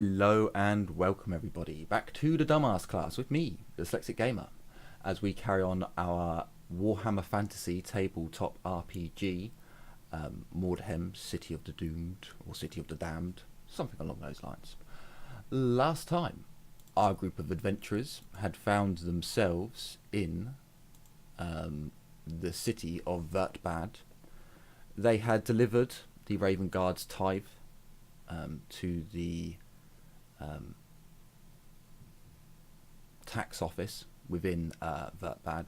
Hello and welcome everybody back to the Dumbass class with me, the Dyslexic Gamer, as we carry on our Warhammer Fantasy tabletop RPG, Mordheim, City of the Doomed, or City of the Damned, something along those lines. Last time, our group of adventurers had found themselves in the city of Vertbad. They had delivered the Raven Guard's tithe to the tax office within Vertbad.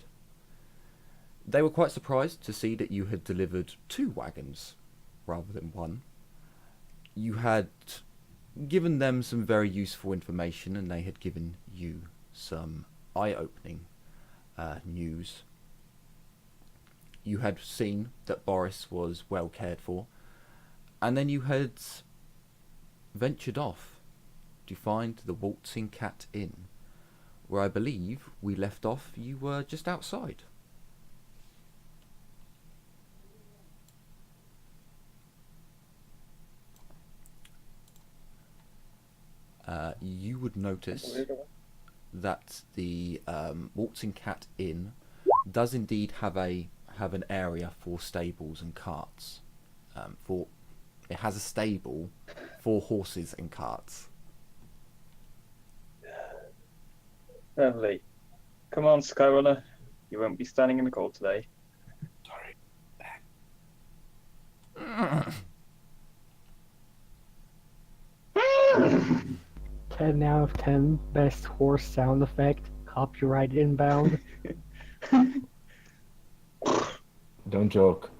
They were quite surprised to see that you had delivered 2 wagons rather than 1. You had given them some very useful information, and they had given you some eye-opening news. You had seen that Boris was well cared for, and then you had ventured off to find the Waltzing Cat Inn, where I believe we left off. You were just outside. You would notice that the Waltzing Cat Inn does indeed have an area for stables and carts. It has a stable for horses and carts. Lovely. Come on, Skyrunner. You won't be standing in the cold today. Sorry. 10 out of 10, best horse sound effect, copyright inbound. Don't joke.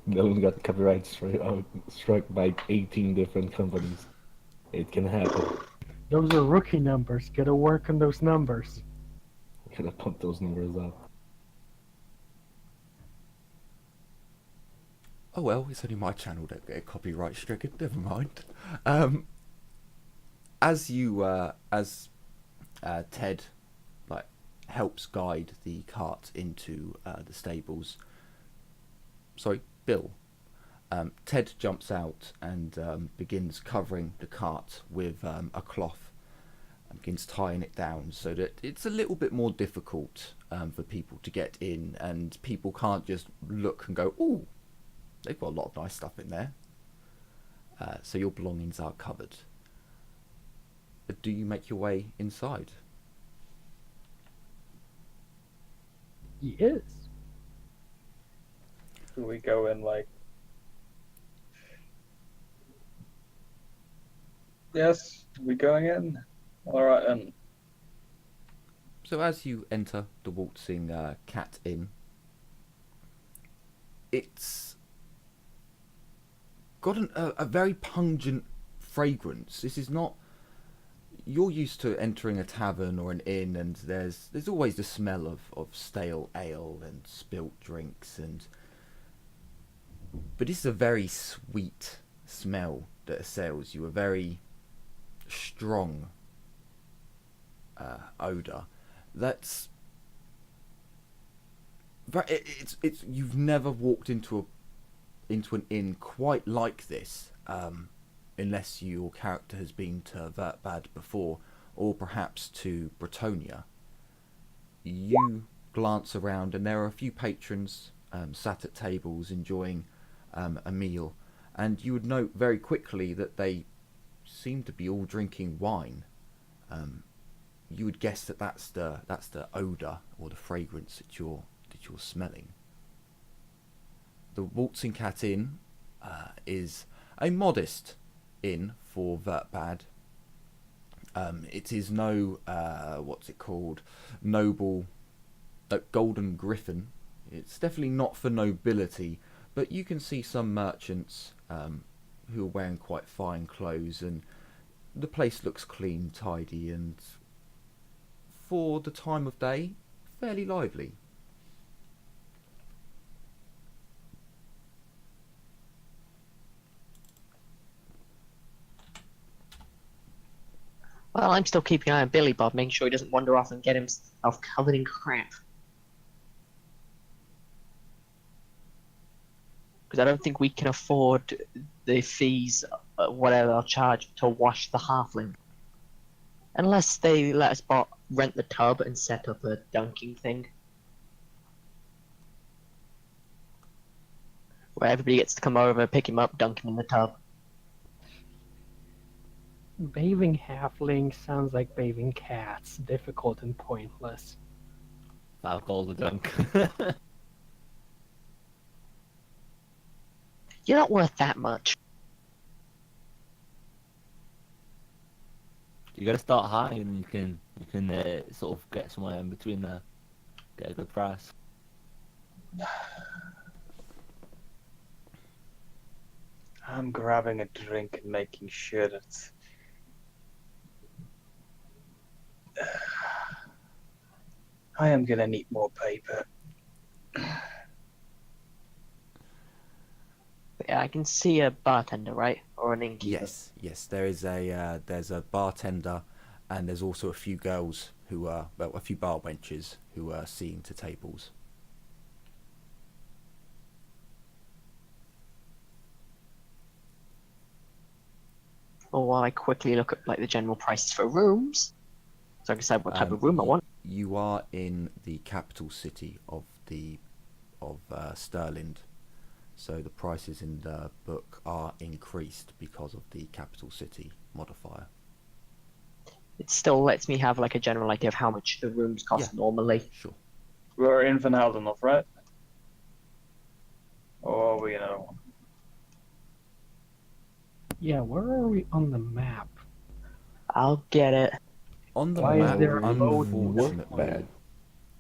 Dylan got copyright struck by 18 different companies. It can happen. Those are rookie numbers, gotta work on those numbers. We gotta pump those numbers up. Oh well, it's only my channel that get copyright stricken. Never mind. As Ted helps guide the cart into the stables. Sorry, Bill. Ted jumps out and begins covering the cart with a cloth and begins tying it down so that it's a little bit more difficult for people to get in, and people can't just look and go, "Ooh, they've got a lot of nice stuff in there." So your belongings are covered. Do you make your way inside? Yes. Do we go in like... Yes, we going in? Alright then. So as you enter the Waltzing Cat Inn, it's got a very pungent fragrance. This is not... You're used to entering a tavern or an inn, and there's always the smell of stale ale and spilt drinks, but this is a very sweet smell that assails you, a very strong odor. That's it's you've never walked into an inn quite like this, unless your character has been to Vertbad before, or perhaps to Bretonia. You glance around, and there are a few patrons sat at tables enjoying a meal, and you would note very quickly that they seem to be all drinking wine. You would guess that that's the odor or the fragrance that you're smelling. The Waltzing Cat Inn is a modest inn for Vertbad. It is no noble, golden griffin. It's definitely not for nobility, but you can see some merchants who are wearing quite fine clothes, and the place looks clean, tidy, and for the time of day, fairly lively. Well, I'm still keeping an eye on Billy Bob, making sure he doesn't wander off and get himself covered in crap. Because I don't think we can afford the fees whatever they'll charge to wash the halfling. Unless they let us rent the tub and set up a dunking thing. Where everybody gets to come over, pick him up, dunk him in the tub. Bathing halflings sounds like bathing cats. Difficult and pointless. I'll call the dunk. You're not worth that much. You gotta start high, and you can sort of get somewhere in between there, get a good price. I'm grabbing a drink and making sure that I am gonna need more paper. Yeah, I can see a bartender, right? Or an innkeeper. Yes. There is there's a bartender, and there's also a few girls who are a few bar wenches who are seeing to tables. Or while I quickly look at like the general prices for rooms, so I can decide what type of room I want. You are in the capital city of Stirland, so the prices in the book are increased because of the capital city modifier. It still lets me have like a general idea of how much the rooms cost Yeah. normally. Sure. We're in Van Heldenhof, right? Or are we another one? Yeah, where are we on the map? I'll get it. On the Why is map, there a boat? unfortunately, Bad.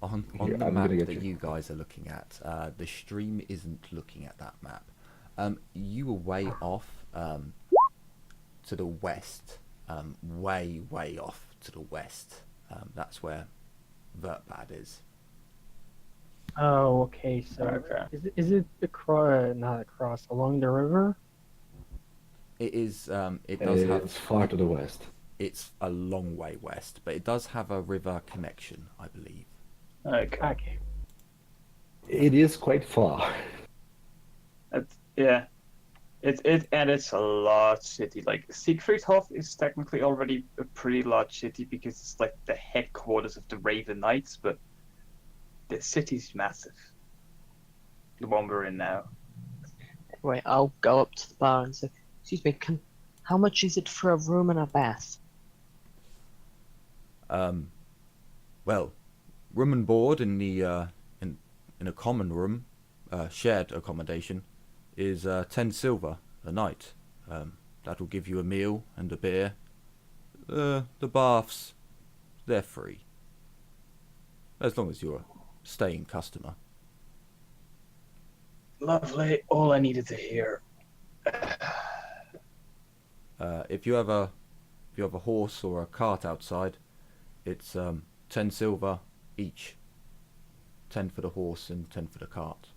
on Here, the I'm map gonna get that you. you guys are looking at, the stream isn't looking at that map. You were way off to the west, way off to the west. That's where Vertbad is. Oh, okay. So Okay. is it not across along the river? It is. It does have. It's far to the west. It's a long way west, but it does have a river connection, I believe. Okay. Okay. It is quite far. Yeah. It's a large city. Like Siegfriedhof is technically already a pretty large city because it's like the headquarters of the Raven Knights, but the city's massive. The one we're in now. Wait, I'll go up to the bar and say, "Excuse me, how much is it for a room and a bath?" Well, room and board in the in a common room, shared accommodation, is 10 silver a night. That'll give you a meal and a beer. The baths, they're free, as long as you're a staying customer. Lovely. All I needed to hear. If you have a horse or a cart outside, it's 10 silver each. 10 for the horse and 10 for the cart.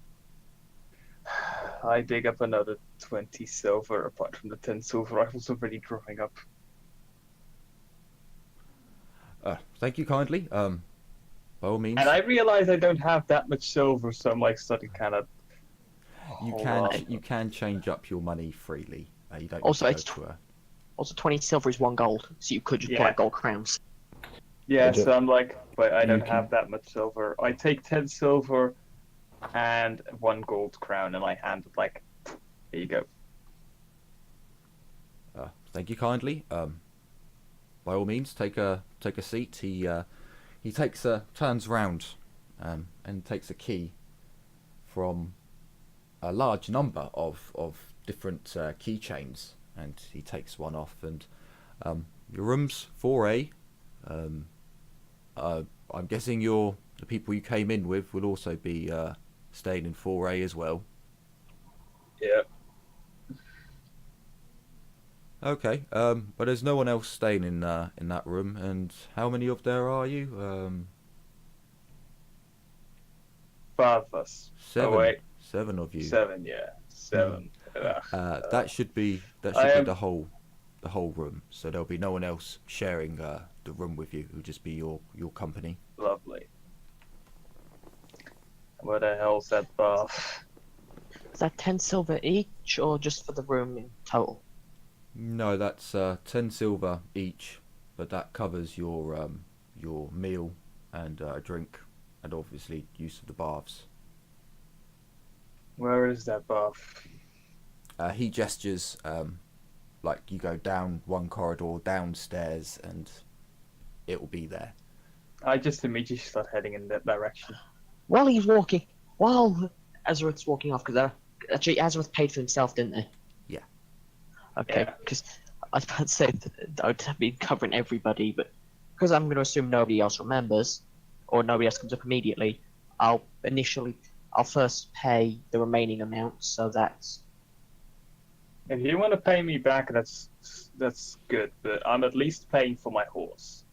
I dig up another 20 silver apart from the 10 silver I was already drawing up. Thank you kindly. By all means, And I realize I don't have that much silver, so I'm like starting kind of. you can change up your money freely. You don't Also, need to it's go to a. Also, 20 silver is 1 gold, so you could just pull Yeah. out gold crowns. Yeah, But, so I'm like, but I don't you have that much silver. I take 10 silver and 1 gold crown, and I hand it like, here you go. Thank you kindly. By all means, take a seat. He turns round, and takes a key from a large number of different keychains, and he takes one off. And your room's 4A. I'm guessing the people you came in with will also be staying in 4A as well. Yeah. Okay, but there's no one else staying in that room. And how many of there are you? 5 of us. 7. Oh, wait. 7 of you. 7, yeah. 7. That should be the whole room. So there'll be no one else sharing the room with you. It'll just be your company. Lovely. Where the hell's that bath? Is that 10 silver each, or just for the room in total? No, that's 10 silver each, but that covers your meal and drink, and obviously use of the baths. Where is that buff? He gestures like you go down one corridor, downstairs, and it will be there. I just immediately start heading in that direction. While he's walking, while Azareth's walking off, because actually Azareth paid for himself, didn't they? Yeah. Okay, Yeah. because I was about to say that I would have been covering everybody, but because I'm going to assume nobody else remembers, or nobody else comes up immediately, I'll first pay the remaining amount, so that's... If you want to pay me back, that's good. But I'm at least paying for my horse.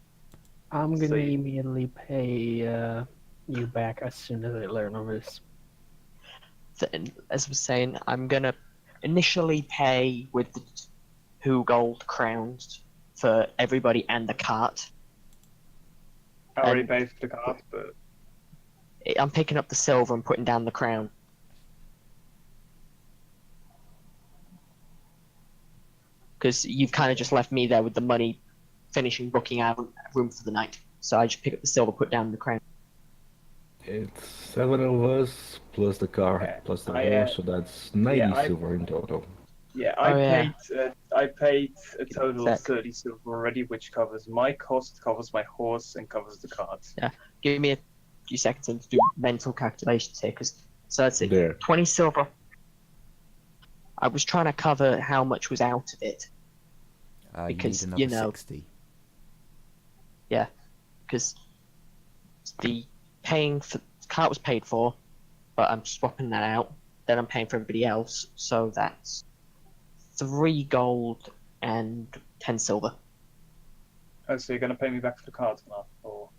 I'm gonna So you- immediately pay you back as soon as I learn of this. As I was saying, I'm going to initially pay with the 2 gold crowns for everybody and the cart. I already And- paid for the cart, but I'm picking up the silver and putting down the crown. Because you've kind of just left me there with the money, finishing booking out a room for the night. So I just pick up the silver, put down the crown. It's 7 of us plus the car Yeah, plus the I, horse, so that's 90 I- silver in total. yeah, Oh, yeah. I paid a total of Exactly. 30 silver already, which covers my cost, covers my horse, and covers the cart. Give me a few seconds to do mental calculations here. So that's it. There. 20 silver. I was trying to cover how much was out of it. Because, you need you another know- 60. Because the paying for the cart was paid for, but I'm swapping that out. Then I'm paying for everybody else, so that's 3 gold and 10 silver. Oh, so you're going to pay me back for the cart now? Or...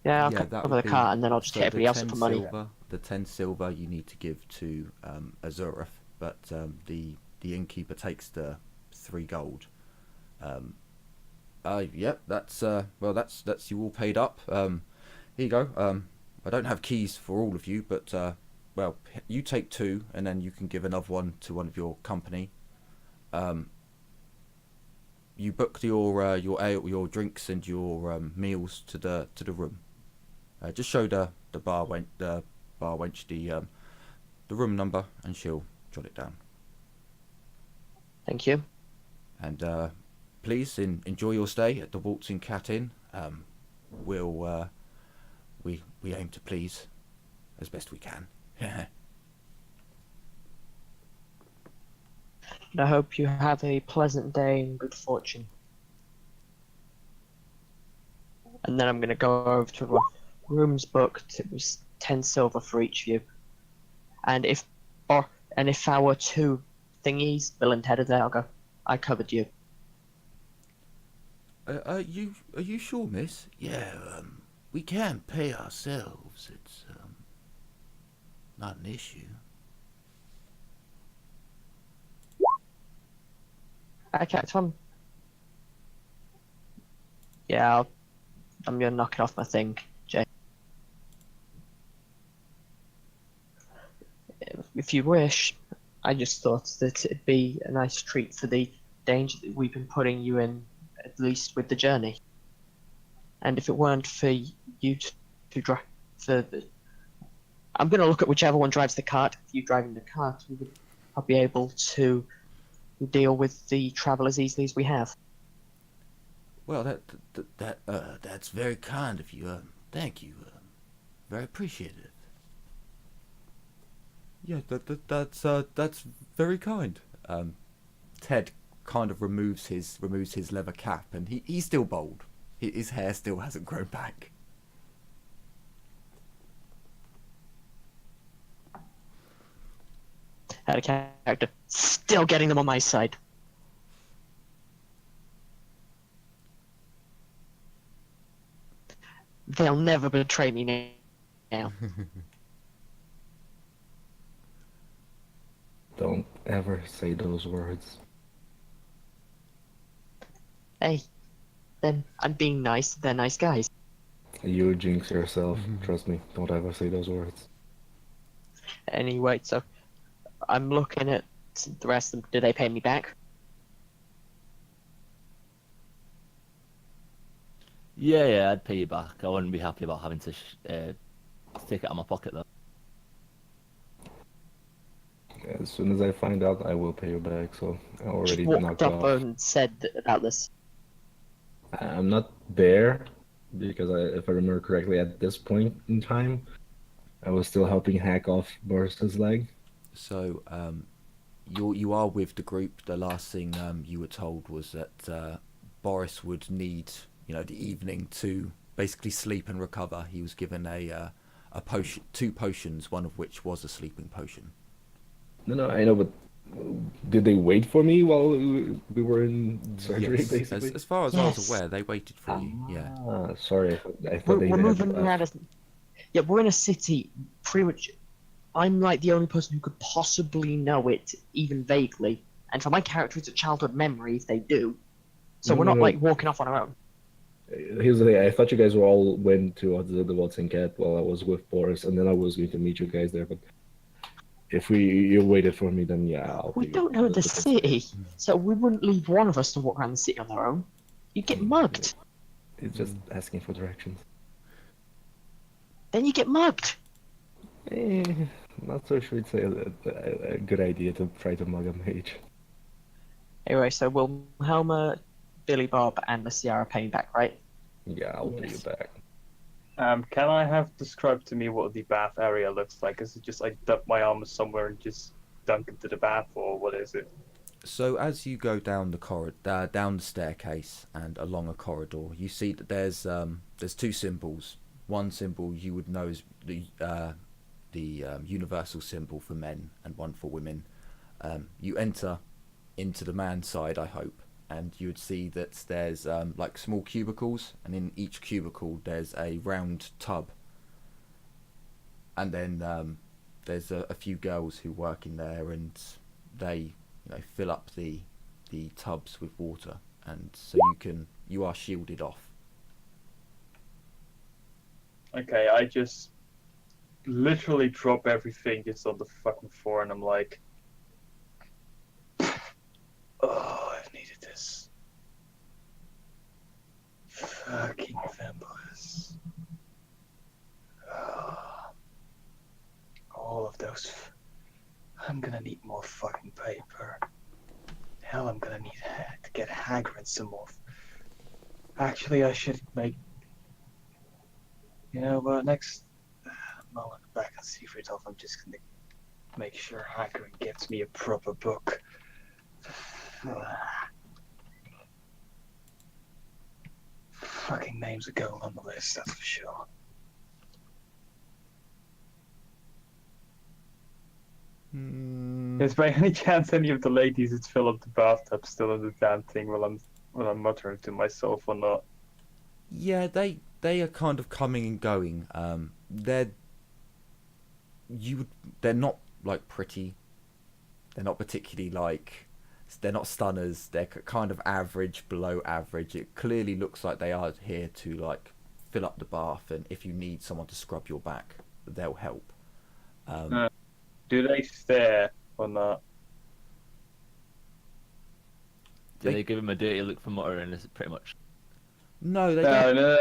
Yeah, I'll Yeah, that cover would the be- cart, and then I'll just So hit everybody else up 10 for money. silver, the 10 silver you need to give to Azureth, but the innkeeper takes the 3 gold. Yep, that's that's you all paid up. Here you go. I don't have keys for all of you, but well, you take 2, and then you can give another one to one of your company. You book your ale, your drinks, and your meals to the room. Just show the bar wench the room number, and she'll jot it down. Thank you. And please enjoy your stay at the Waltzing Cat Inn. We aim to please as best we can. And I hope you have a pleasant day and good fortune. And then I'm going to go over to rooms booked. It was 10 silver for each of you. And if our 2 thingies, Bill and Ted, are there, I'll go, I covered you. Are you sure, miss? Yeah, we can pay ourselves. It's not an issue. Okay, Tom. Yeah, I'm going to knock it off my thing, Jay. If you wish, I just thought that it'd be a nice treat for the danger that we've been putting you in, at least with the journey. And if it weren't for you to drive I'm going to look at whichever one drives the cart. If you driving the cart, I'll be able to deal with the travel as easily as we have. Well, that's very kind of you. Thank you. Very appreciative. Yeah, that's very kind. Ted kind of removes his leather cap, and he's still bald. His hair still hasn't grown back. Out of character. Still getting them on my side. They'll never betray me now. Don't ever say those words. Hey, then I'm being nice. They're nice guys. You jinx yourself. Trust me. Don't ever say those words. Anyway, so I'm looking at the rest of them. Do they pay me back? Yeah, I'd pay you back. I wouldn't be happy about having to take it out of my pocket though. As soon as I find out, I will pay you back. So I Just already walked knocked up off. and said about this. I'm not there because if I remember correctly, at this point in time, I was still helping hack off Boris's leg. So you are with the group. The last thing you were told was that Boris would need the evening to basically sleep and recover. He was given a potion, 2 potions, one of which was a sleeping potion. No, I know, but did they wait for me while we were in surgery, Yes, basically? as far as I was Yes. aware, they waited for you. Yeah. Sorry, I thought We're, they we're had moving around. left. Yeah, we're in a city. Pretty much, I'm like the only person who could possibly know it, even vaguely. And for my character, it's a childhood memory if they do. So we're not No. like walking off on our own. Here's the thing, I thought you guys were all went to the Watson Cat while I was with Boris, and then I was going to meet you guys there, but if you waited for me, then yeah, I'll We pay you. don't know the city, so we wouldn't leave one of us to walk around the city on their own. You get mugged. It's just asking for directions. Then you get mugged. Not so sure it's a good idea to try to mug a mage. Anyway, so Wilhelma, Billy Bob, and the Sierra pay me back, right? Yeah, I'll pay you Yes. back. Can I have described to me what the bath area looks like? Is it just I dump my arm somewhere and just dunk into the bath, or what is it? So as you go down the down the staircase and along a corridor, you see that there's 2 symbols. One symbol you would know is the universal symbol for men, and one for women. You enter into the man's side, I hope, and you would see that there's like small cubicles, and in each cubicle there's a round tub, and then there's a few girls who work in there, and they fill up the tubs with water, and so you are shielded off. Okay, I just literally drop everything just on the fucking floor, and I'm like, oh, I've needed this. Fucking vampires. All of those. I'm gonna need more fucking paper. Hell, I'm gonna need to get Hagrid some more. Actually, I should make. Next moment back on Secret Off, I'm just gonna make sure Hagrid gets me a proper book. Fucking names are going on the list, that's for sure. Is by any chance any of the ladies that fill up the bathtub still in the damn thing while I'm muttering to myself or not? Yeah, they are kind of coming and going. They're not like pretty. They're not particularly like. They're not stunners. They're kind of average, below average. It clearly looks like they are here to like fill up the bath, and if you need someone to scrub your back, they'll help. Do they stare or not? Do they give him a dirty look for muttering? Is it pretty much? No, they No, don't. no,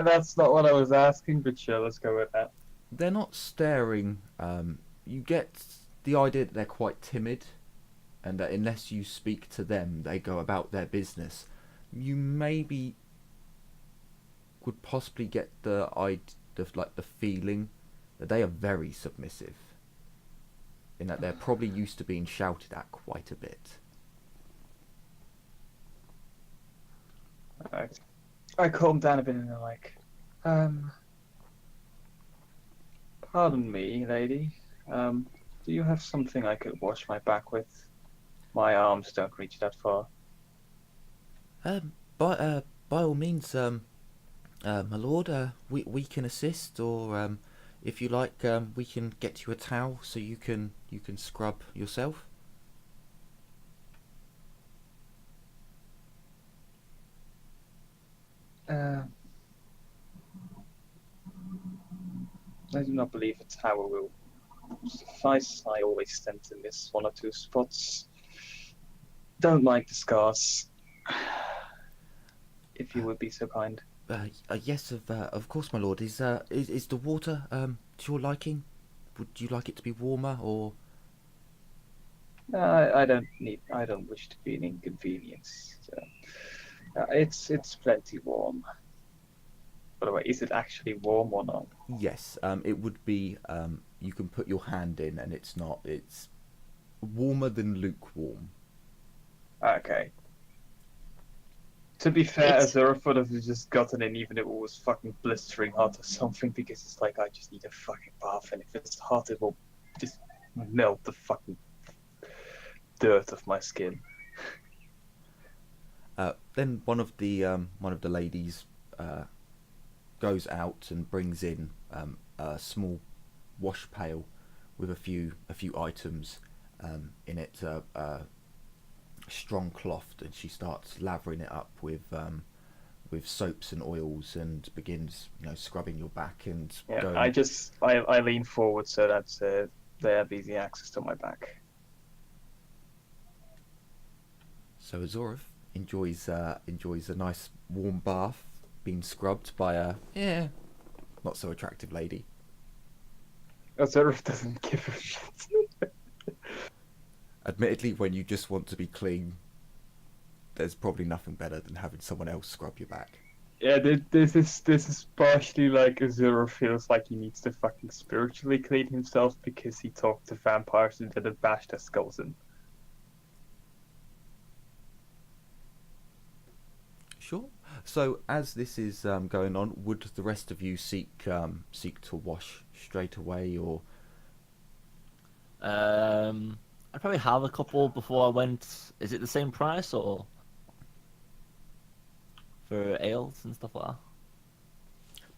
that's not what I was asking, but sure, let's go with that. They're not staring. You get the idea that they're quite timid, and that unless you speak to them, they go about their business. You maybe would possibly get the feeling that they are very submissive, in that they're probably used to being shouted at quite a bit. Alright. I calm down a bit and I'm like, pardon me, lady. Do you have something I could wash my back with? My arms don't reach that far. By all means, my lord, we can assist, or if you like, we can get you a towel so you can scrub yourself. I do not believe a towel will suffice. I always tend to miss 1 or 2 spots. Don't like the scars. If you would be so kind. Yes, of course, my lord. Is the water to your liking? Would you like it to be warmer or? I don't wish to be an inconvenience. So, it's plenty warm. By the way, is it actually warm or not? Yes, it would be. You can put your hand in, and it's not. It's warmer than lukewarm. Okay. To be fair, Azura would have just gotten in even if it was fucking blistering hot or something, because it's like, I just need a fucking bath, and if it's hot, it will just melt the fucking dirt off my skin. Then one of the ladies goes out and brings in a small wash pail with a few items in it, strong cloth, and she starts lathering it up with soaps and oils and begins scrubbing your back and Yeah, going. I lean forward so that they have easy access to my back. So Azorov enjoys a nice warm bath, being scrubbed by a not so attractive lady. Azura doesn't give a shit. Admittedly, when you just want to be clean, there's probably nothing better than having someone else scrub your back. Yeah, this is partially like Azura feels like he needs to fucking spiritually clean himself because he talked to vampires and didn't bash their skulls in. Sure. So as this is going on, would the rest of you seek to wash straight away, or? I'd probably have a couple before I went. Is it the same price or for ales and stuff like that?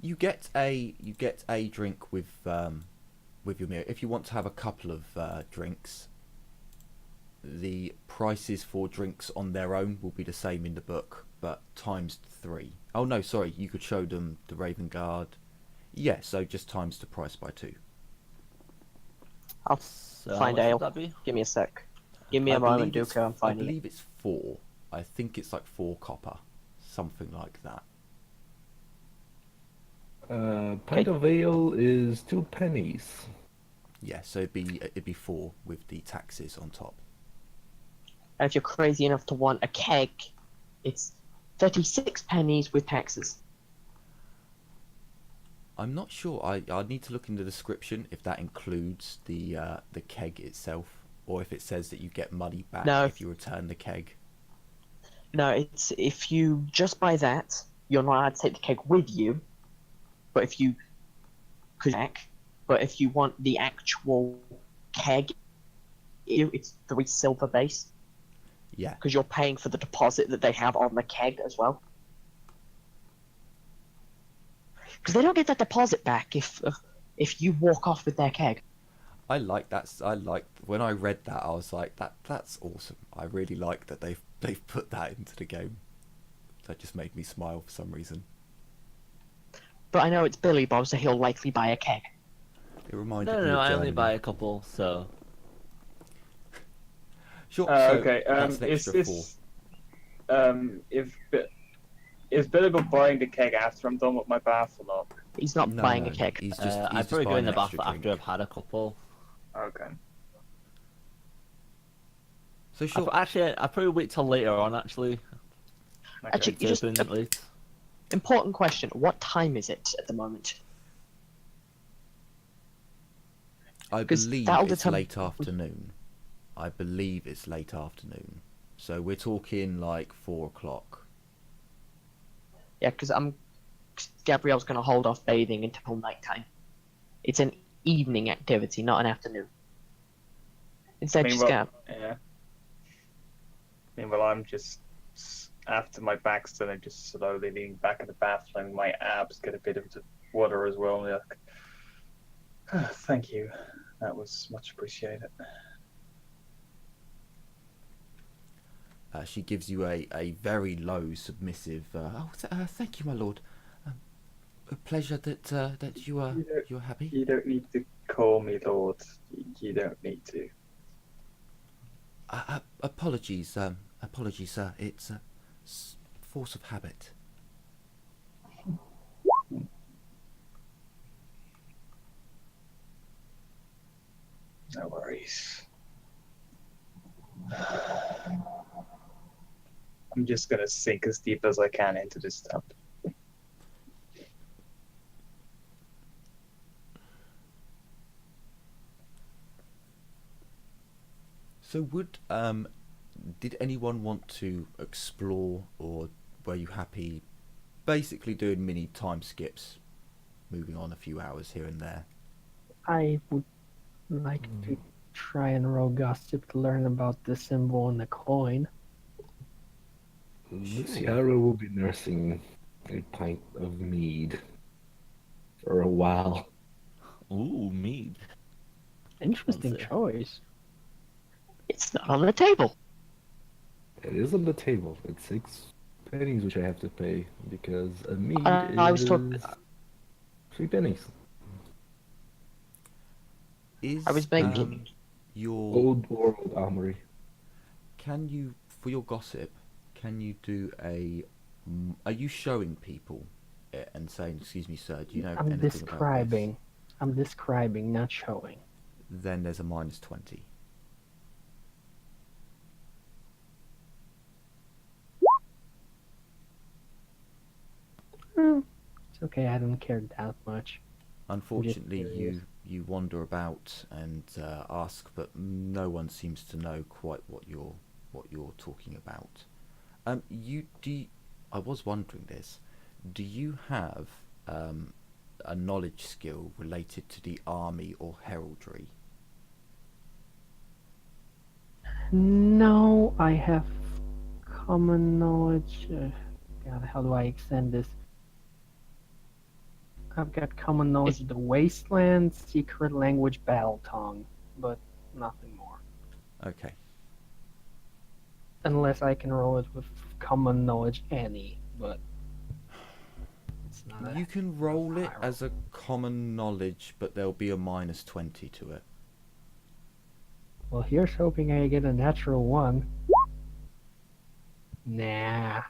You get a drink with your meal. If you want to have a couple of drinks, the prices for drinks on their own will be the same in the book, but times 3. Oh no, sorry, you could show them the Raven Guard. Yeah, so just times the price by 2. I'll So how find much would ale. that be? Give me a sec. Give me a moment, Duco. I'm I finding believe it's 4. I think it's like 4 copper, something like that. Pint of ale is 2 pennies. Yeah, so it'd be 4 with the taxes on top. And if you're crazy enough to want a keg, it's 36 pennies with taxes. I'm not sure. I need to look in the description if that includes the keg itself, or if it says that you get money back if you return the keg. No, it's if you just buy that, you're not allowed to take the keg with you. But if you want the actual keg, it's 3 silver base. Yeah. Because you're paying for the deposit that they have on the keg as well. Because they don't get that deposit back if you walk off with their keg. I like that. When I read that, I was like, that's awesome. I really like that they've put that into the game. That just made me smile for some reason. But I know it's Billy Bob, so he'll likely buy a keg. It reminded me No, of I only Germany. buy a couple, so. Sure. So Okay. that's an extra 4. Is Billy Bob buying the keg after I'm done with my bath or not? He's not No, buying no, a keg. He's just I'd probably go buying in the an bath extra after drink. I've had a couple. Okay. So sure. Actually, I'd probably wait till later on, actually. Okay. Actually, you It's just open late. important question: what time is it at the moment? I 'Cause believe that'll it's determine- late afternoon. I believe it's late afternoon. So we're talking like 4 o'clock. Yeah, because Gabrielle's going to hold off bathing until nighttime. It's an evening activity, not an afternoon. Instead, she's Meanwhile, going yeah. Meanwhile, I'm just after my back's done. I'm just slowly leaning back in the bath, letting my abs get a bit of the water as well. And like, thank you, that was much appreciated. She gives you a very low, submissive. Thank you, my lord. A pleasure that you're happy. You don't need to call me Lord. You don't need to. Apologies, sir. It's a force of habit. No worries. I'm just gonna sink as deep as I can into this tub. So did anyone want to explore, or were you happy basically doing mini time skips, moving on a few hours here and there? I would like to try and roll gossip to learn about the symbol on the coin. Luciara will be nursing a pint of mead for a while. Ooh, mead. Interesting Fancy. choice. It's not on the table. It is on the table. It's 6 pennies which I have to pay because a mead I was talking. is 3 pennies. Is I was making. your Old world armory. can you, for your gossip, can you do are you showing people it and saying, excuse me sir, do you know I'm anything about this? I'm describing, not showing. Then there's a -20. It's okay, I don't care that much. Unfortunately, curious. you wander about and ask, but no one seems to know quite what you're talking about. I was wondering this. Do you have a knowledge skill related to the army or heraldry? No, I have common knowledge. God, how do I extend this? I've got common knowledge of the wasteland, secret language, battle tongue, but nothing more. Okay. Unless I can roll it with common knowledge any, but it's not. You can roll it high roll. as a common knowledge, but there'll be a -20 to it. Well, here's hoping I get a natural one. Nah.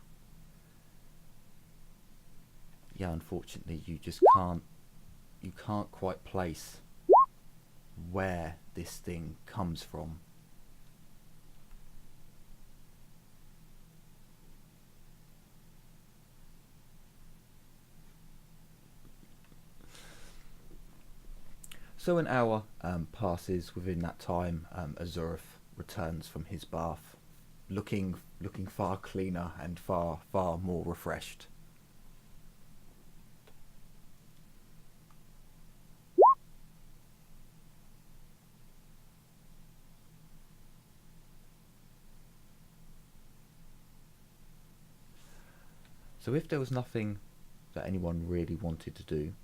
Yeah, unfortunately, you just can't quite place where this thing comes from. So an hour passes. Within that time, Azurith returns from his bath, looking far cleaner and far more refreshed. So if there was nothing that anyone really wanted to do,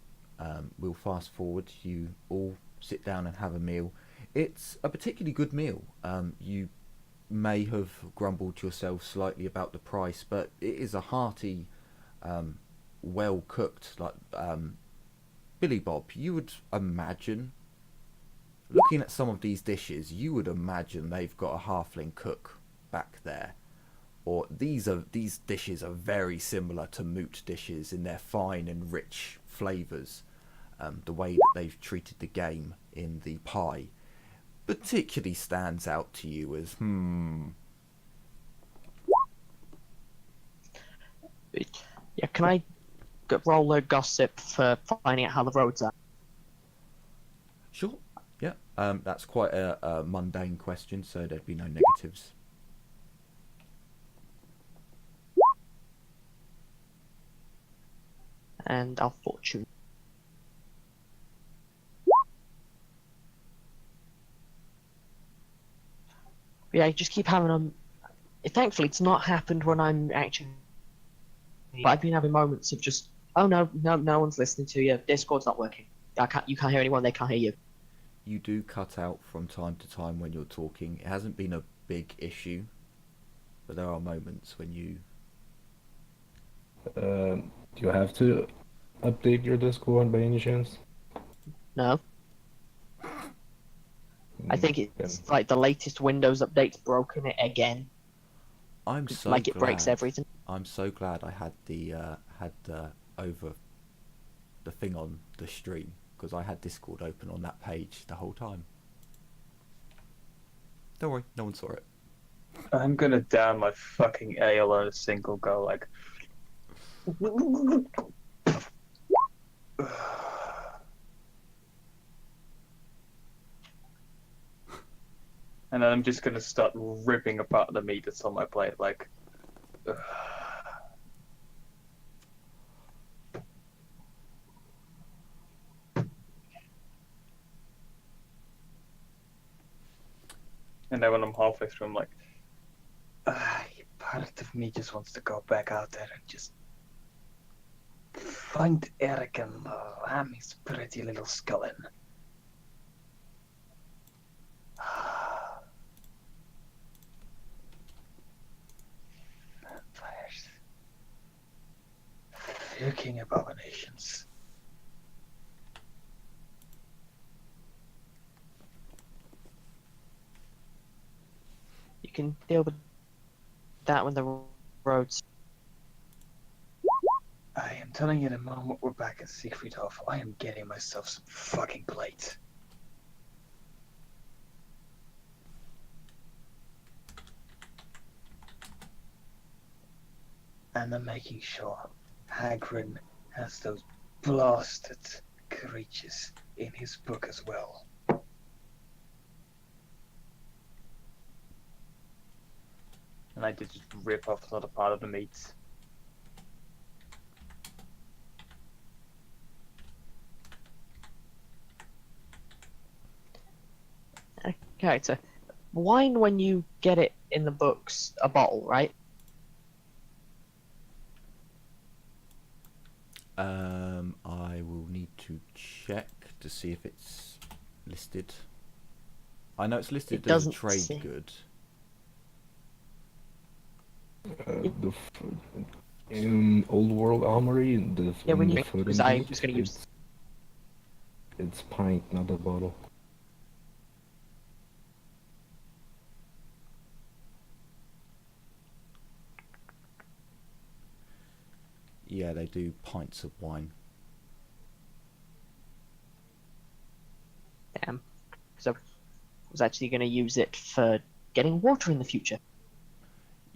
we'll fast forward. You all sit down and have a meal. It's a particularly good meal. You may have grumbled to yourself slightly about the price, but it is a hearty, well cooked, like Billy Bob. You would imagine, looking at some of these dishes, you would imagine they've got a halfling cook back there. Or these dishes are very similar to moot dishes in their fine and rich flavours. The way that they've treated the game in the pie particularly stands out to you as Yeah, can I roll a gossip for finding out how the roads are? Sure. Yeah. That's quite a mundane question, so there'd be no negatives. And our fortune. Yeah, just keep having them. Thankfully, it's not happened when I'm actually. But I've been having moments of just, oh no, no one's listening to you. Discord's not working. You can't hear anyone. They can't hear you. You do cut out from time to time when you're talking. It hasn't been a big issue, but there are moments when you. Do you have to update your Discord by any chance? No. I think it's like the latest Windows update's broken it again. I'm so like glad. It breaks everything. I'm so glad I had the over the thing on the stream, because I had Discord open on that page the whole time. Don't worry, no one saw it. I'm gonna down my fucking ale on a single go, like. And then I'm just gonna start ripping apart the meat that's on my plate, like. And then when I'm halfway through, I'm like, part of me just wants to go back out there and just find Eric and ram his pretty little skull in. Vampires. Fucking abominations. You can deal with that when the roads. I am telling you the moment we're back at Siegfriedhof, I am getting myself some fucking plates. And I'm making sure Hagrid has those blasted creatures in his book as well. And I did just rip off another part of the meat. Okay, so wine when you get it in the books, a bottle, right? I will need to check to see if it's listed. I know it's listed It as a doesn't trade say. good. In Old World Armory, Yeah, when in you the food because and I drink, was going to use. it's pint, not a bottle. Yeah, they do pints of wine. Damn. So I was actually going to use it for getting water in the future.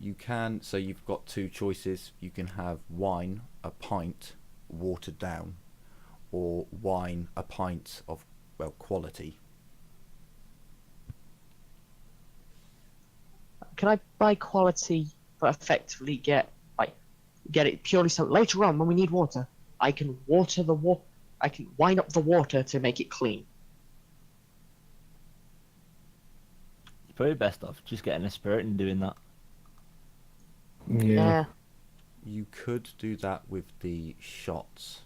You can, so you've got two choices. You can have wine, a pint, watered down, or wine, a pint of, well, quality. Can I buy quality but effectively get it purely so later on when we need water, I can water the water. I can wine up the water to make it clean. You're probably best off just getting a spirit and doing that. Yeah. You could do that with the shots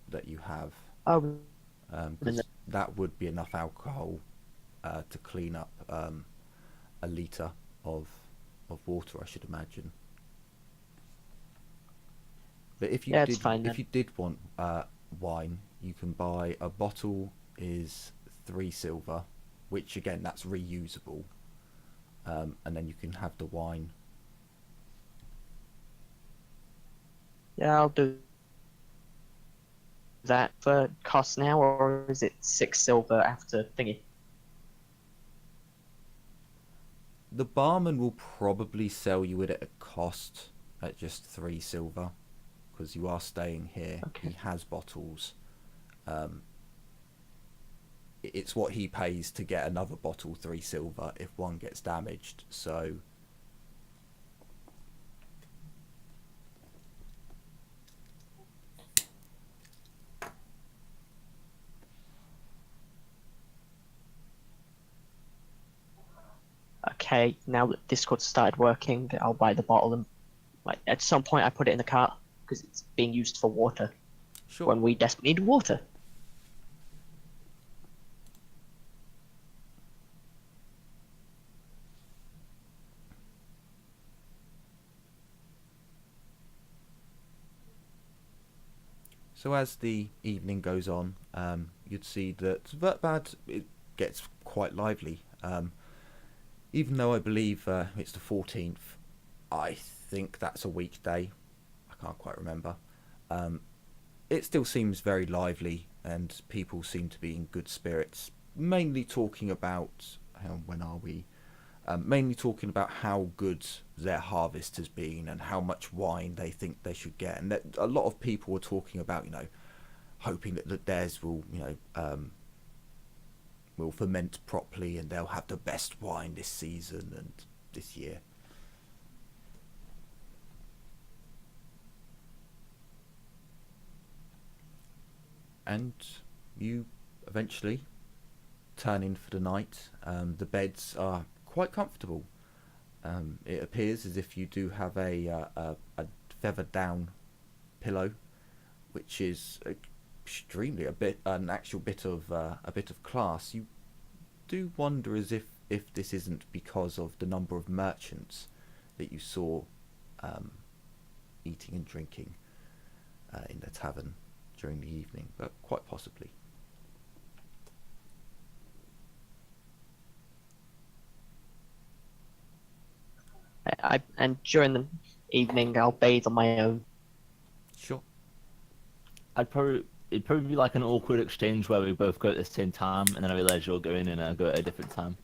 that you have, Oh, because that would be enough alcohol to clean up a litre of water, I should imagine. But if you Yeah, did, it's fine if then. you did want wine, you can buy a bottle is 3 silver, which again that's reusable, and then you can have the wine. yeah, I'll do that for cost now, or is it 6 silver after thingy? The barman will probably sell you it at a cost at just 3 silver, because you are staying here. Okay. He has bottles. It's what he pays to get another bottle 3 silver if one gets damaged. So Okay, now that Discord started working, I'll buy the bottle and at some point I put it in the cart because it's being used for water sure. when we desperately need water. So as the evening goes on, you'd see that Vertbad, it gets quite lively. Even though I believe it's the 14th, I think that's a weekday. I can't quite remember. It still seems very lively, and people seem to be in good spirits. Mainly talking about, when are we? mainly talking about how good their harvest has been and how much wine they think they should get. And that a lot of people were talking about, hoping that theirs will ferment properly and they'll have the best wine this season and this year. And you eventually turn in for the night. The beds are quite comfortable. It appears as if you do have a feathered down pillow, which is extremely an actual bit of class. You do wonder as if this isn't because of the number of merchants that you saw eating and drinking in the tavern during the evening, but quite possibly. And during the evening, I'll bathe on my own. Sure. It'd probably be like an awkward exchange where we both go at the same time, and then I realise you're going and I go at a different time.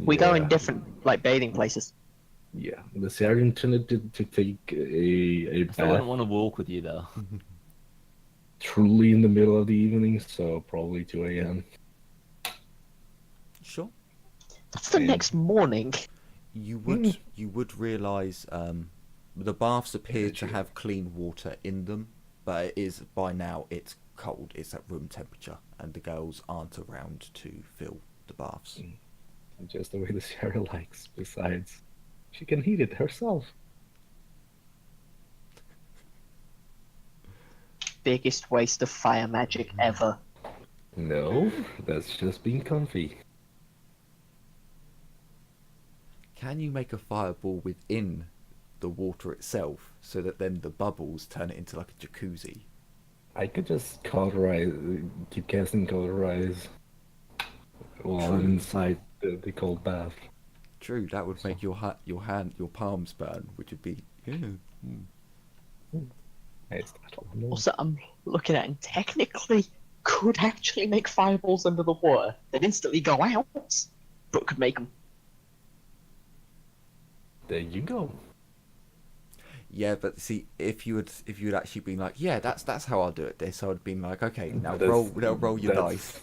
We go in different bathing places. Yeah, the sergeant intended to take a I still wouldn't bath want to walk with you though. truly in the middle of the evening, so probably 2 a.m. Sure. That's the next morning. You would realise the baths appear to have clean water in them, but it is by now it's cold. It's at room temperature, and the girls aren't around to fill the baths. Just the way the Sierra likes. Besides, she can heat it herself. Biggest waste of fire magic ever. No, that's just being comfy. Can you make a fireball within the water itself so that then the bubbles turn it into like a jacuzzi? I could just cauterize, keep casting cauterize while I'm inside the cold bath. True, that would make your palms burn, which would be It's not Also, I'm looking at it, and technically could actually make fireballs under the water. They'd instantly go out, but could make them. There you go. Yeah, but see, if you had actually been like, yeah, that's how I'll do it. This I would have been like, okay, now roll your dice.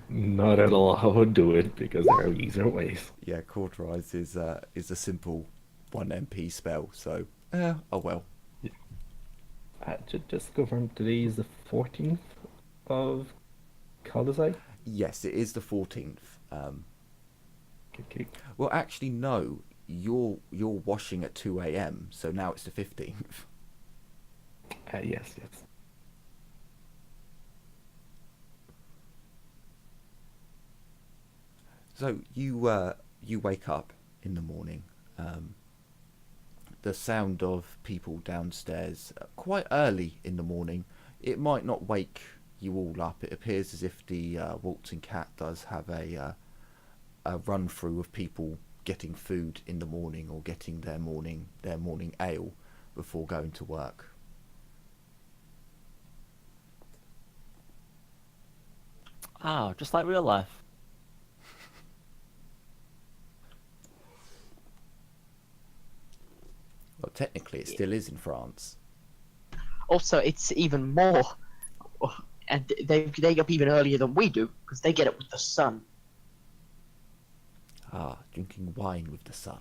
Not at all how I would do it because there are easier ways. Yeah, cauterize is a simple 1 MP spell. So, oh well. Just confirm today is the 14th of Caldesite? Yes, it is the 14th. Okay. Well, actually, no. You're washing at 2 a.m. So now it's the 15th. Yes. So you wake up in the morning. The sound of people downstairs quite early in the morning. It might not wake you all up. It appears as if the Waltzing Cat does have a run through of people getting food in the morning or getting their morning ale before going to work. Ah, just like real life. Well, technically, it still is in France. Also, it's even more, and they get up even earlier than we do because they get up with the sun. Ah, drinking wine with the sun.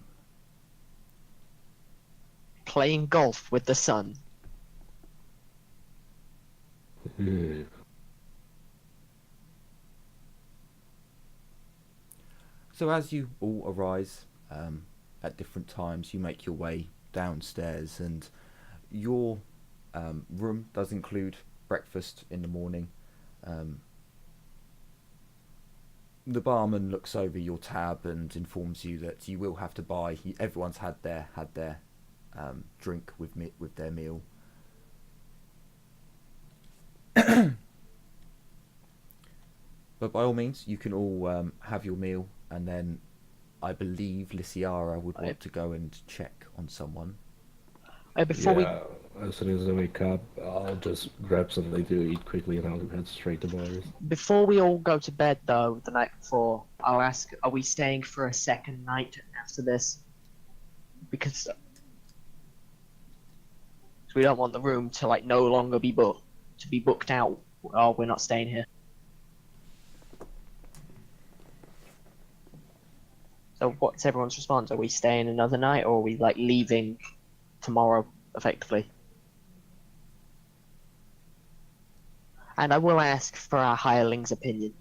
Playing golf with the sun. So as you all arise at different times, you make your way downstairs, and your room does include breakfast in the morning. The barman looks over your tab and informs you that you will have to buy. Everyone's had their drink with their meal. But by all means, you can all have your meal, and then I believe Lysiara would want to go and check on someone. As soon as I wake up, I'll just grab something to eat quickly and I'll head straight to bars. Before we all go to bed, though, the night before, I'll ask, are we staying for a second night after this? Because we don't want the room to like no longer be booked out. Oh, we're not staying here. So what's everyone's response? Are we staying another night, or are we like leaving tomorrow, effectively? And I will ask for our hireling's opinion.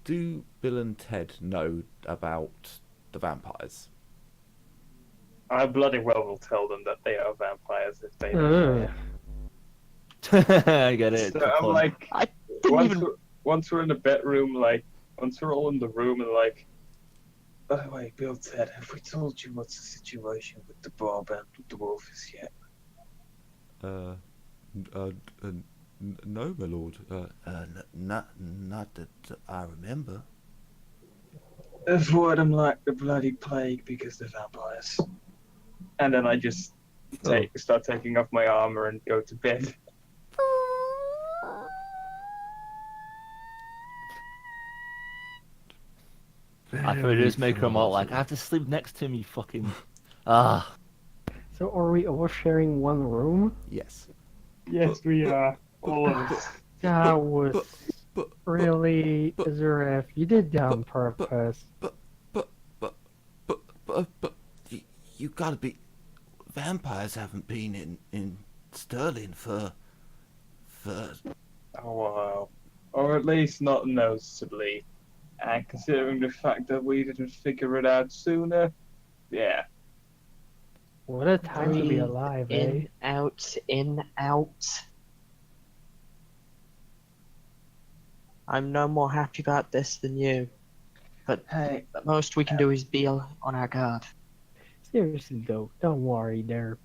Do Bill and Ted know about the vampires? I bloody well will tell them that they are vampires if they Ugh. I get it. So it's I'm fun. like, I didn't even. once we're in the bedroom, like, once we're all in the room and like, by the way, Bill, Ted, have we told you what's the situation with the Bob and the wolf is yet? No, my lord. Not that I remember. Avoid them like the bloody plague because they're vampires. And then I just start taking off my armor and go to bed. I could just make them all like, I have to sleep next to me, fucking. Ah. So are we all sharing one room? Yes. Yes, we are. All of us. That was but- really Azuref. You did that on purpose. But you gotta be. Vampires haven't been in Sterling for. Oh, wow. Or at least not noticeably. And considering the fact that we didn't figure it out sooner, yeah. What a time to be Breathe alive, eh? in, out, in, out. I'm no more happy about this than you. But Hey, the most we can do is be on our guard. Seriously though, don't worry, they're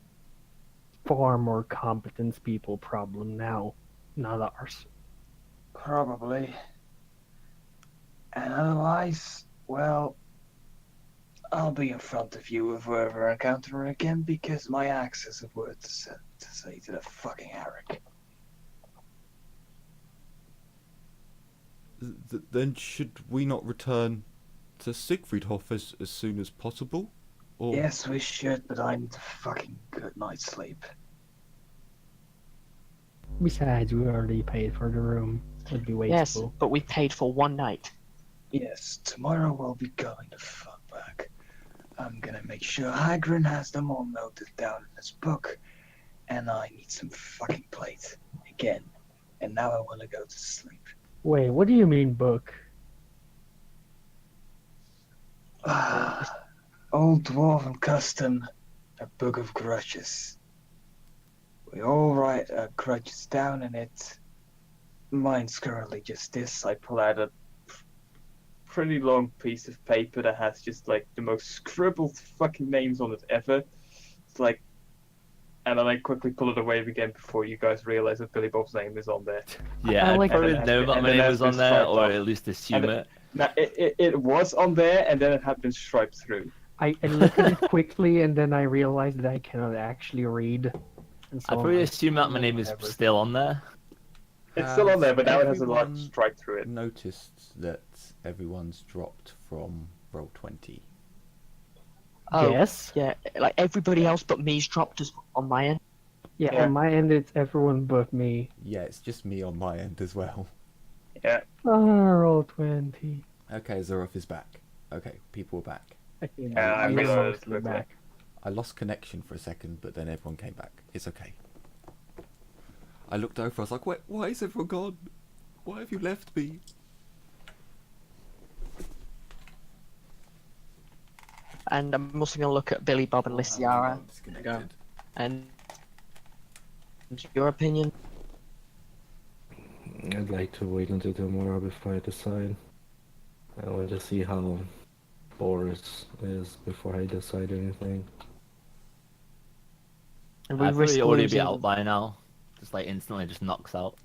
far more competent people problem now, not ours. probably. And otherwise, well, I'll be in front of you if we ever encounter her again because my axe has a word to say to the fucking Eric. Then should we not return to Siegfriedhof as soon as possible? Or... Yes, we should, but I need a fucking good night's sleep. Besides, we already paid for the room. Would be Yes, wasteful. but we paid for one night. Yes, tomorrow we'll be going the fuck back. I'm gonna make sure Hagrid has them all noted down in his book, and I need some fucking plate again. And now I want to go to sleep. Wait, what do you mean book? Old dwarven custom, a book of grudges. We all write our grudges down in it. Mine's currently just this. I pull out a pretty long piece of paper that has just like the most scribbled fucking names on it ever. It's like, and then I quickly pull it away again before you guys realize that Billy Bob's name is on there. Yeah, I I like- probably And then know has that been- my and then name has was on been there, striped or off. at least assume And it. Now it was on there, and then it had been striped through. I looked at it quickly and then I realized that I cannot actually read. And so I I'm probably like, assume that my name is whatever. still on there. It's still on there, but now it has a line everyone striped through it. noticed that everyone's dropped from Roll20? Oh, Yes. yeah, like everybody else but me's dropped us on my end. Yeah, Yeah. on my end it's everyone but me. Yeah, it's just me on my end as well. Yeah. Roll 20. Okay, Zaruf is back. Okay, people are back. Okay, Yeah, I I'm realized mostly quickly. back. I lost connection for a second, but then everyone came back. It's okay. I looked over, I was like, why is everyone gone? Why have you left me? And I'm also going to look at Billy Bob and Lysiara. Disconnected. And your opinion? I'd like to wait until tomorrow before I decide. I want to see how Boris is before I decide anything. And we I'd risk probably already be losing. out by now. Just like instantly just knocks out.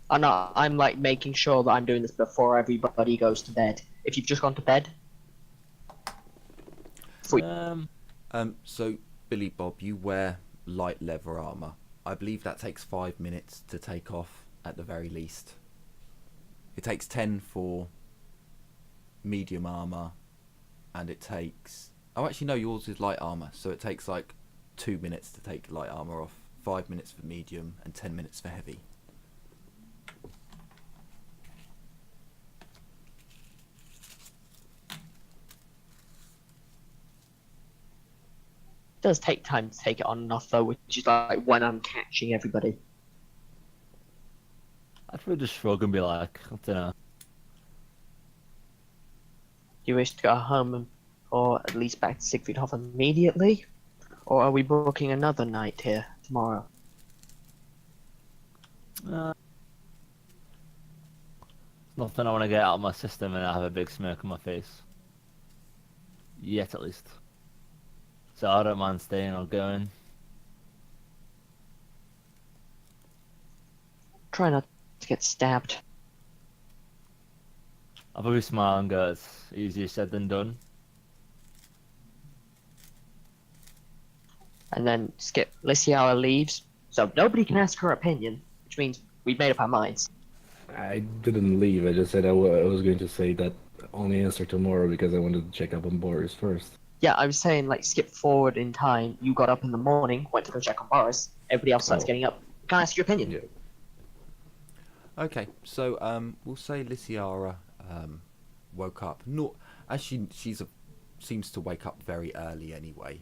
Oh, no, I'm like making sure that I'm doing this before everybody goes to bed. If you've just gone to bed, Um, So, Billy Bob, you wear light leather armour. I believe that takes 5 minutes to take off at the very least. It takes 10 for medium armor, and it takes... Oh, actually, no, yours is light armor, so it takes like 2 minutes to take light armor off, 5 minutes for medium, and 10 minutes for heavy. It does take time to take it on and off, though, which is like when I'm catching everybody. I'd probably just shrug and be like, I don't know. Do you wish to go home or at least back to Siegfriedhof immediately? Or are we booking another night here tomorrow? Nothing I want to get out of my system and I have a big smirk on my face. Yet, at least. So I don't mind staying or going. Try not to get stabbed. I'll probably smile and go, it's easier said than done. And then skip. Lysiara leaves, so nobody can ask her opinion, which means we've made up our minds. I didn't leave. I just said I was going to say that only answer tomorrow because I wanted to check up on Boris first. Yeah, I was saying, like, skip forward in time. You got up in the morning, went to go check on Boris. Everybody else starts getting up. Can't ask your opinion. Yeah. Okay, so we'll say Lysiara woke up. Not as seems to wake up very early anyway.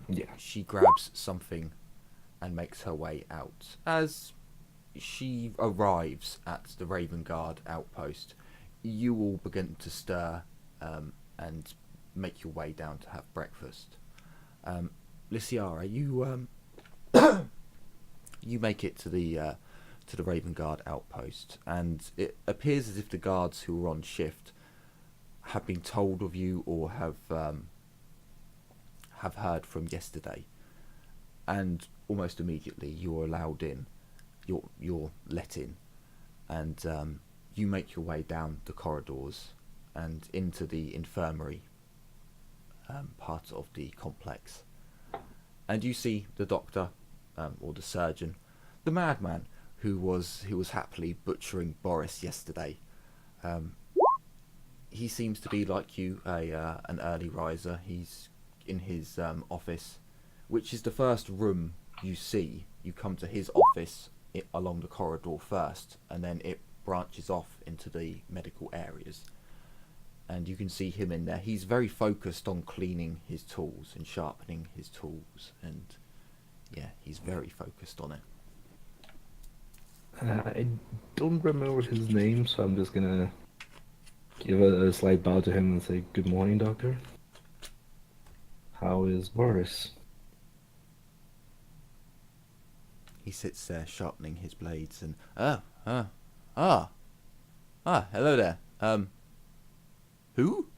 Yeah. She grabs something and makes her way out. As she arrives at the Raven Guard outpost, you all begin to stir and make your way down to have breakfast. Lysiara, you you make it to the Raven Guard outpost, and it appears as if the guards who are on shift have been told of you or have heard from yesterday, and almost immediately you're allowed in. You're let in, and you make your way down the corridors and into the infirmary part of the complex, and you see the doctor or the surgeon, the madman who was happily butchering Boris yesterday. He seems to be like you, an early riser. He's in his office, which is the first room you see. You come to his office along the corridor first, and then it branches off into the medical areas. And you can see him in there. He's very focused on cleaning his tools and sharpening his tools, and yeah, he's very focused on it. I don't remember his name, so I'm just gonna give a slight bow to him and say, "Good morning, doctor. How is Boris?" He sits there sharpening his blades and hello there. Who?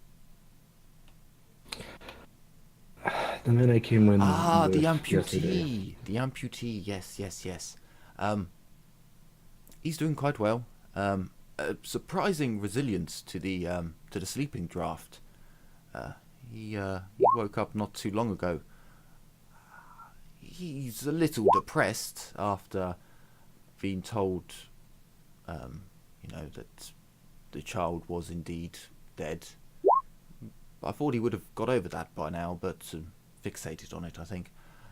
The man I came in. The with amputee. yesterday. The amputee. Yes. He's doing quite well. Surprising resilience to the sleeping draft. He woke up not too long ago. He's a little depressed after being told, that the child was indeed dead. I thought he would have got over that by now, but fixated on it, I think.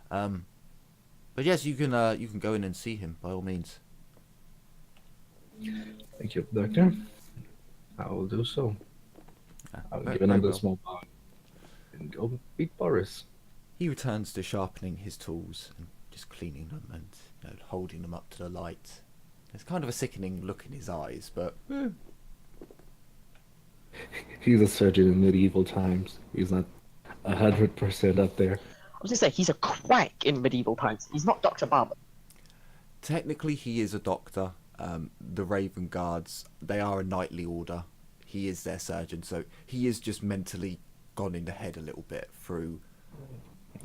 But yes, you can go in and see him by all means. Thank you, doctor. I will do so. I'll give another small bow and go meet Boris. He returns to sharpening his tools and just cleaning them and holding them up to the light. There's kind of a sickening look in his eyes, but He's a surgeon in medieval times. He's not 100% up there. I was gonna say, he's a quack in medieval times. He's not Dr. Barber. technically he is a doctor. The Raven Guards, they are a knightly order. He is their surgeon, so he is just mentally gone in the head a little bit through.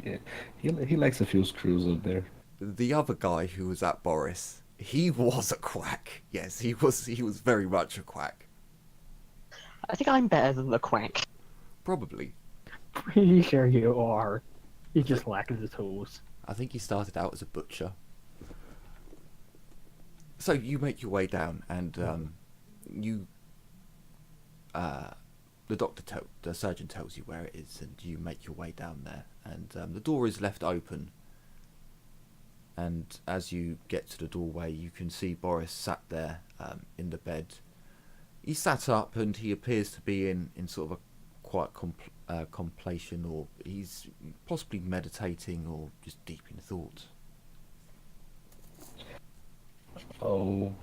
Yeah, he likes a few screws up there. The other guy who was at Boris, he was a quack. Yes, he was very much a quack. I think I'm better than the quack. Probably. Pretty sure you are. You just lack the tools. I think he started out as a butcher. So you make your way down, and you, the surgeon tells you where it is, and you make your way down there, and the door is left open. And as you get to the doorway, you can see Boris sat there in the bed. He sat up, and he appears to be in sort of a quiet contemplation, or he's possibly meditating, or just deep in thought. I'll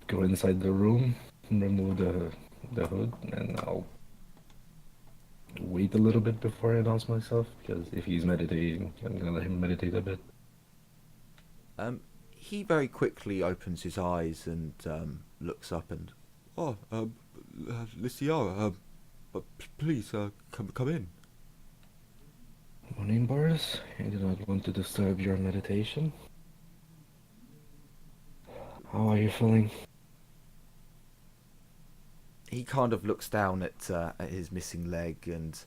go inside the room, remove the hood, and I'll wait a little bit before I announce myself, because if he's meditating, I'm gonna let him meditate a bit. He very quickly opens his eyes and looks up and, Lysiara, please come in. Morning, Boris. I do not want to disturb your meditation. How are you feeling? He kind of looks down at his missing leg, and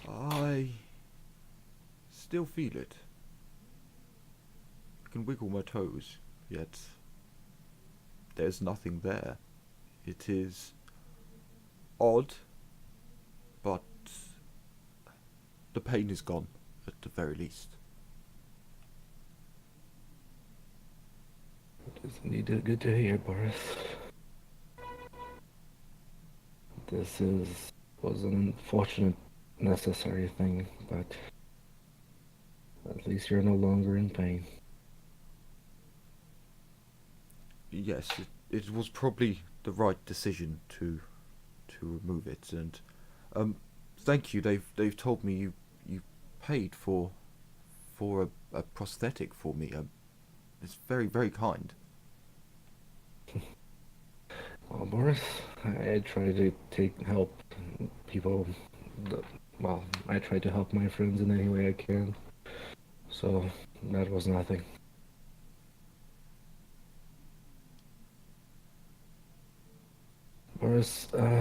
I still feel it. I can wiggle my toes, yet there's nothing there. It is odd, but the pain is gone, at the very least. It is indeed good to hear, Boris. This was an unfortunate, necessary thing, but at least you're no longer in pain. Yes, it was probably the right decision to remove it, and thank you. They've told me you paid for a prosthetic for me. It's very, very kind. Well, Boris, I try to help people. Well, I try to help my friends in any way I can. So that was nothing. Boris, the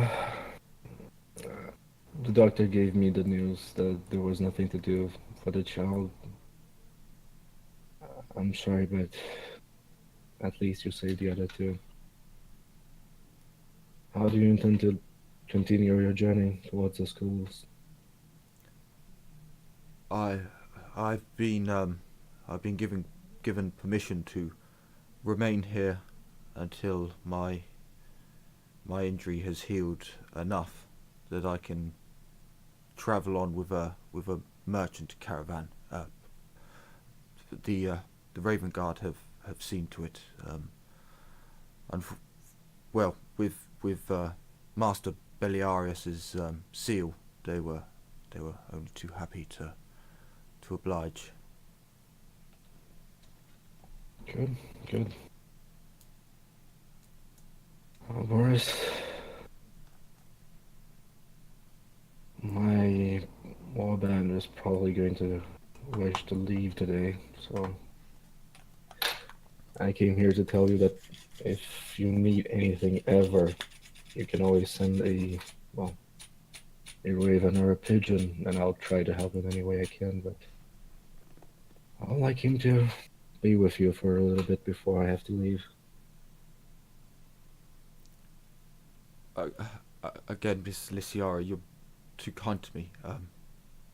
doctor gave me the news that there was nothing to do for the child. I'm sorry, but at least you saved the other two. How do you intend to continue your journey towards the schools? I've been given permission to remain here until my injury has healed enough that I can travel on with a merchant caravan. The Raven Guard have seen to it. Well, with Master Beliarius's seal, they were only too happy to oblige. Good. Boris, my warband is probably going to wish to leave today, so I came here to tell you that if you need anything ever, you can always send a raven or a pigeon, and I'll try to help in any way I can, but I'd like him to be with you for a little bit before I have to leave. Again, Miss Lysiara, you're too kind to me.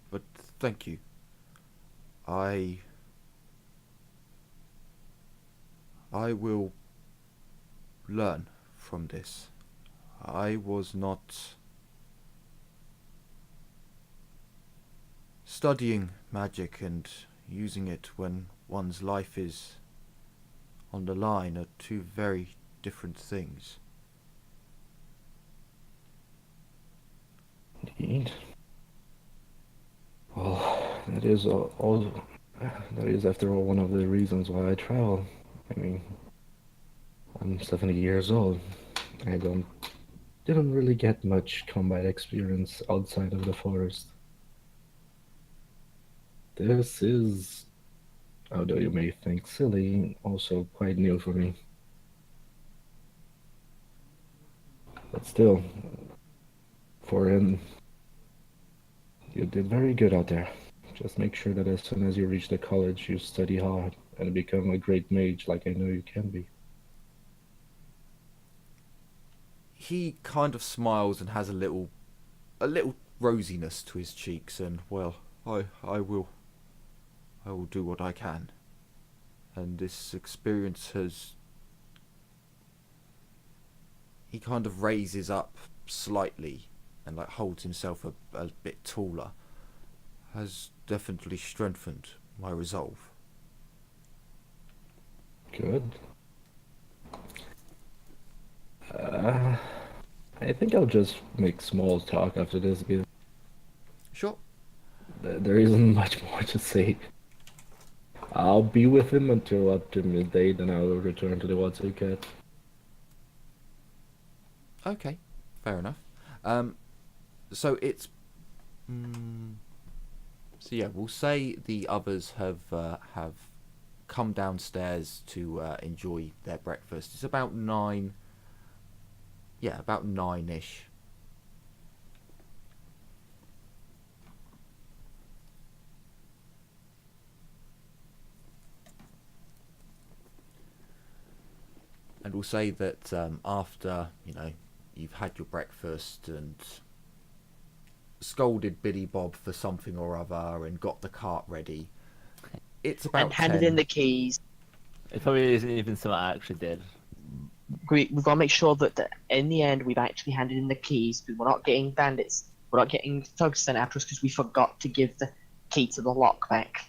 But thank you. I will learn from this. I was not studying magic and using it when one's life is on the line are two very different things. Indeed. Well, that is after all one of the reasons why I travel. I mean, I'm 70 years old. I didn't really get much combat experience outside of the forest. This is, although you may think silly, also quite new for me. But still, for him, you did very good out there. Just make sure that as soon as you reach the college, you study hard and become a great mage like I know you can be. he kind of smiles and has a little rosiness to his cheeks, and well, I will do what I can. And this experience has... He kind of raises up slightly and like holds himself a bit taller. Has definitely strengthened my resolve. Good. I think I'll just make small talk after this because Sure. there isn't much more to say. I'll be with him until up to midday, then I'll return to the Water Cat. Okay, fair enough. So it's... so yeah, we'll say the others have come downstairs to enjoy their breakfast. It's about 9. Yeah, about 9-ish. And we'll say that after, you've had your breakfast and scolded Billy Bob for something or other and got the cart ready, it's about And handed 10. in the keys. It probably isn't even something I actually did. We've got to make sure that in the end we've actually handed in the keys, because we're not getting bandits. We're not getting thugs sent after us because we forgot to give the key to the lock back.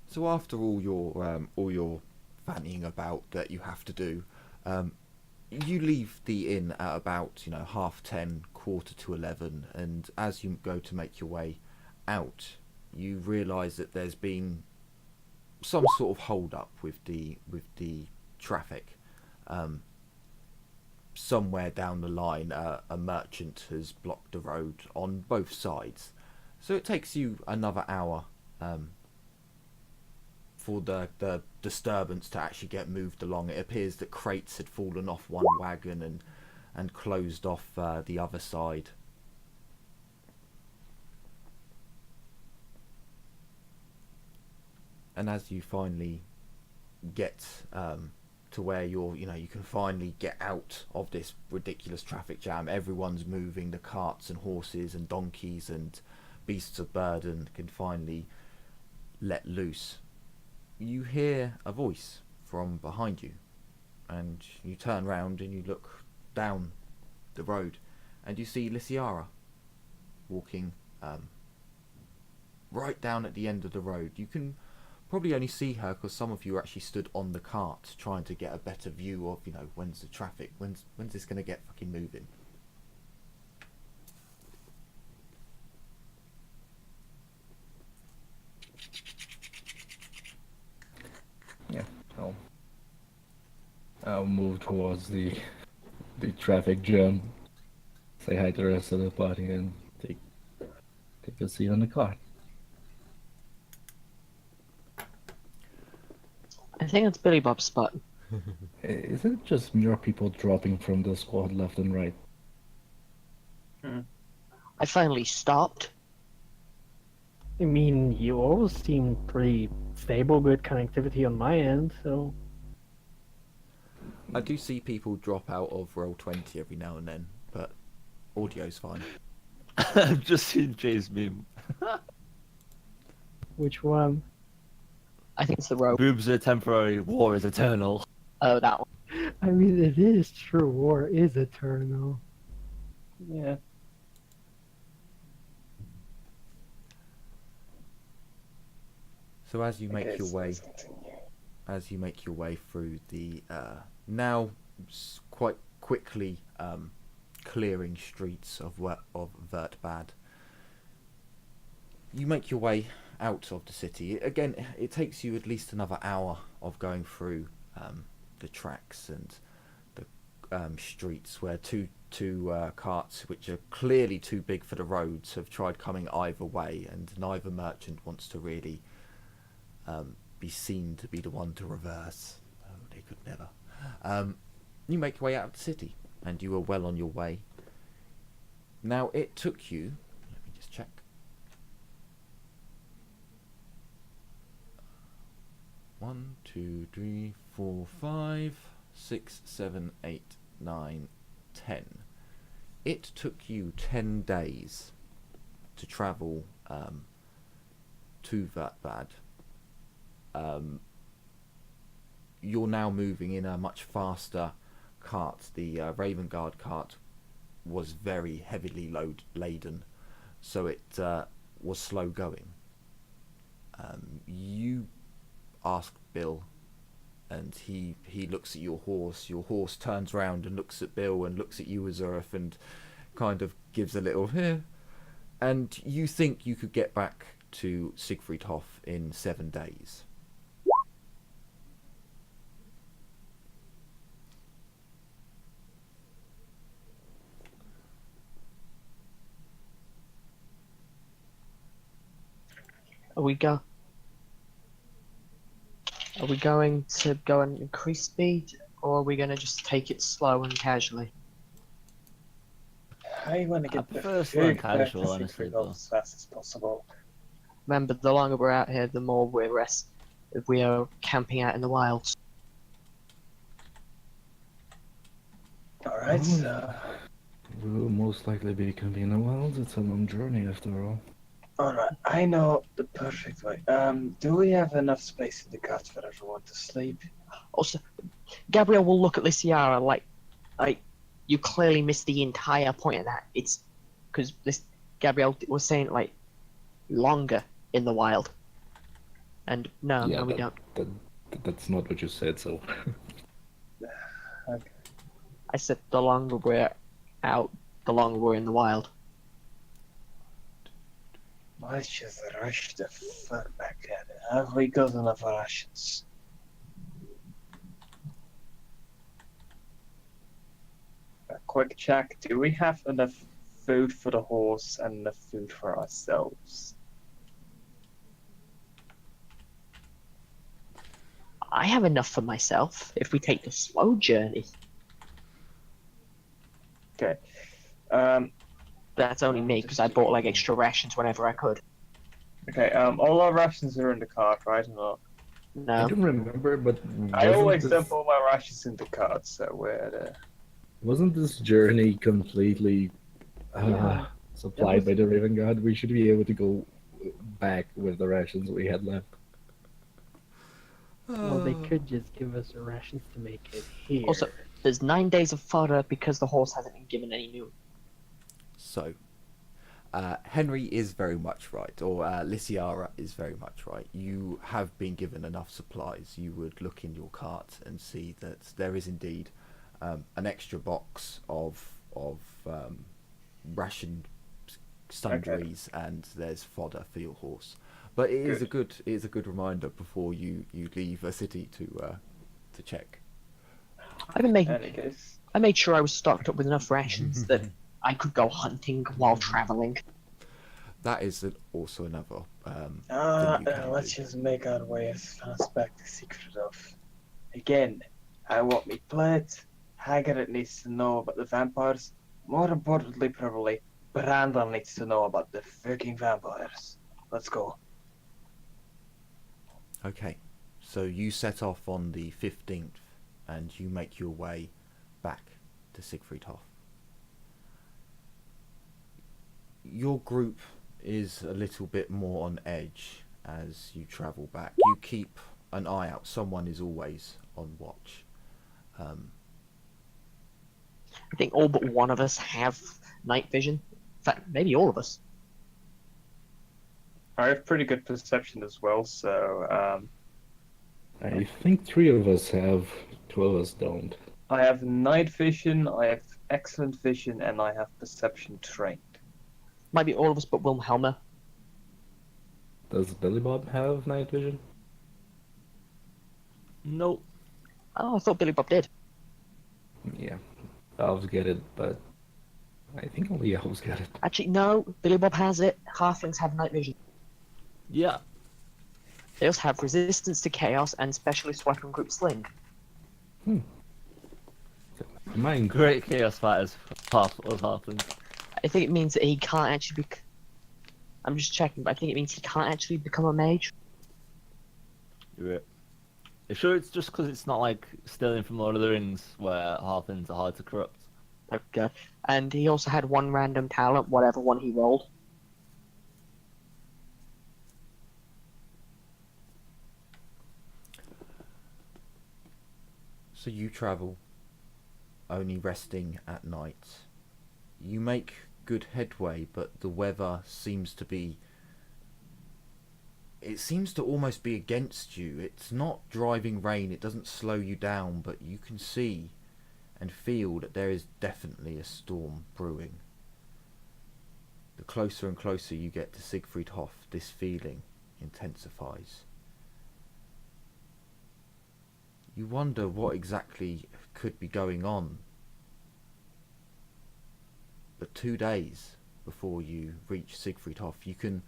So after all your fannying about that you have to do, you leave the inn at about 10:30, 11:15, and as you go to make your way out, you realise that there's been some sort of hold up with the traffic. Somewhere down the line, a merchant has blocked the road on both sides, so it takes you another hour for the disturbance to actually get moved along. It appears that crates had fallen off one wagon and closed off the other side. And as you finally get to where you can finally get out of this ridiculous traffic jam, everyone's moving, the carts and horses and donkeys and beasts of burden can finally let loose. You hear a voice from behind you, and you turn round and you look down the road, and you see Lysiara walking right down at the end of the road. You can probably only see her because some of you are actually stood on the cart trying to get a better view of when's the traffic, when's this going to get fucking moving. Yeah, I'll move towards the traffic jam, say hi to the rest of the party, and take a seat on the car. I think it's Billy Bob's spot. Is it just mere people dropping from the squad left and right? I finally stopped. I mean, you always seem pretty stable, good connectivity on my end, so... I do see people drop out of roll 20 every now and then, but audio's fine. I've just seen Jay's meme. Which one? I think it's the rope. Boobs are temporary, war is eternal. Oh, that one. I mean, it is true, war is eternal. Yeah. So as you make your way through the now quite quickly clearing streets of Vertbad, you make your way out of the city. Again, it takes you at least another hour of going through the tracks and the streets where two carts, which are clearly too big for the roads, have tried coming either way, and neither merchant wants to really be seen to be the one to reverse. Oh, they could never. You make your way out of the city, and you are well on your way. Now, it took you... Let me just check. One, two, three, four, 5, 6, 7, 8, 9, 10. It took you 10 days to travel to Vertbad. You're now moving in a much faster cart. The Raven Guard cart was very heavily laden, so it was slow going. You ask Bill, and he looks at your horse. Your horse turns round and looks at Bill and looks at you, Azurf, and kind of gives a little and you think you could get back to Siegfriedhof in 7 days. Are we going to go and increase speed, or are we going to just take it slow and casually? I want to get the prefer slow and food back to casual, honestly, Siegfried though. as fast as possible. Remember, the longer we're out here, the more we are camping out in the wilds. Alright, so... We will most likely be camping in the wilds. It's a long journey after all. Alright, I know the perfect way. Do we have enough space in the cart for everyone to sleep? Also, Gabriel will look at Lysiara like you clearly missed the entire point of that. It's because this Gabriel was saying like longer in the wild, and no, we don't. That's not what you said. So Okay. I said the longer we're out, the longer we're in the wild. Let's just rush the fuck back at it. Have we got enough rations? A quick check. Do we have enough food for the horse and enough food for ourselves? I have enough for myself if we take the slow journey. Okay. That's only me because I bought like extra rations whenever I could. Okay, all our rations are in the cart, right? No. I No, don't remember, but I always this, dump all my rations in the cart, so we're wasn't this journey completely Yeah, supplied by the Raven God? We should be able to go back with the rations we had left. well, they could just give us the rations to make it here. Also, there's 9 days of fodder because the horse hasn't been given any new. So, Henry is very much right, or Lysiara is very much right. You have been given enough supplies. You would look in your cart and see that there is indeed an extra box of ration sundries, and there's fodder for your horse. But it is a good reminder before you leave a city to check. I've been making. any case. I made sure I was stocked up with enough rations that I could go hunting while traveling. That is also another thing you can Let's do. just make our way as fast back to Siegfriedhof. Again, I want me plate. Hagrid needs to know about the vampires. More importantly, probably, Brandon needs to know about the fucking vampires. Let's go. Okay, so you set off on the 15th, and you make your way back to Siegfriedhof. Your group is a little bit more on edge as you travel back. You keep an eye out. Someone is always on watch. I think all but one of us have night vision. In fact, maybe all of us. I have pretty good perception as well, so I think 3 of us have, 2 of us don't. I have night vision, I have excellent vision, and I have perception trained. Might be all of us but Wilhelmer. Does Billy Bob have night vision? Nope. Oh, I thought Billy Bob did. Yeah, elves get it, but I think only elves get it. Actually, no, Billy Bob has it. Halflings have night vision. Yeah. They also have resistance to chaos and specialist weapon group sling. Mine. Great chaos fighters. Half of halflings. I think it means that he can't actually be. I'm just checking, but I think it means he can't actually become a mage. Yeah. Sure, it's just because it's not like stealing from Lord of the Rings, where halflings are hard to corrupt. Okay. And he also had one random talent, whatever one he rolled. So you travel, only resting at night. You make good headway, but the weather seems to be... It seems to almost be against you. It's not driving rain, it doesn't slow you down, but you can see and feel that there is definitely a storm brewing. The closer and closer you get to Siegfried Hof, this feeling intensifies. You wonder what exactly could be going on. But 2 days before you reach Siegfried Hof, you can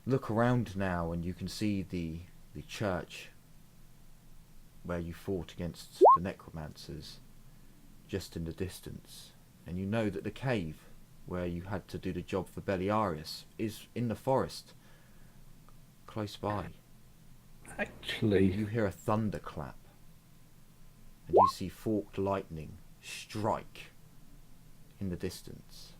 look around now and you can see the church where you fought against the necromancers just in the distance. And you know that the cave where you had to do the job for Beliarius is in the forest close by. Actually, You hear a thunderclap, and you see forked lightning strike in the distance.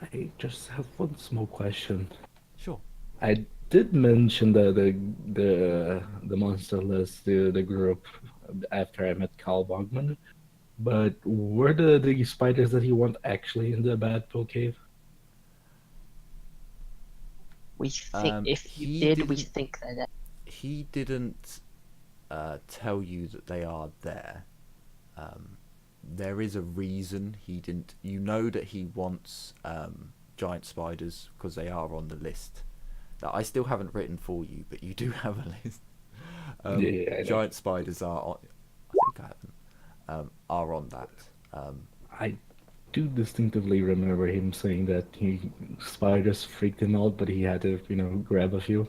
I just have one small question. Sure. I did mention the monster list to the group after I met Carl Bogman, but were the spiders that he want actually in the Badpool cave? We think if you he did, we didn't- think that. He didn't tell you that they are there. There is a reason he didn't. You know that he wants giant spiders because they are on the list that I still haven't written for you, but you do have a list. Yeah, I know. Giant spiders are on. I think I haven't. Are on that. I do distinctively remember him saying that spiders freaked him out, but he had to, grab a few.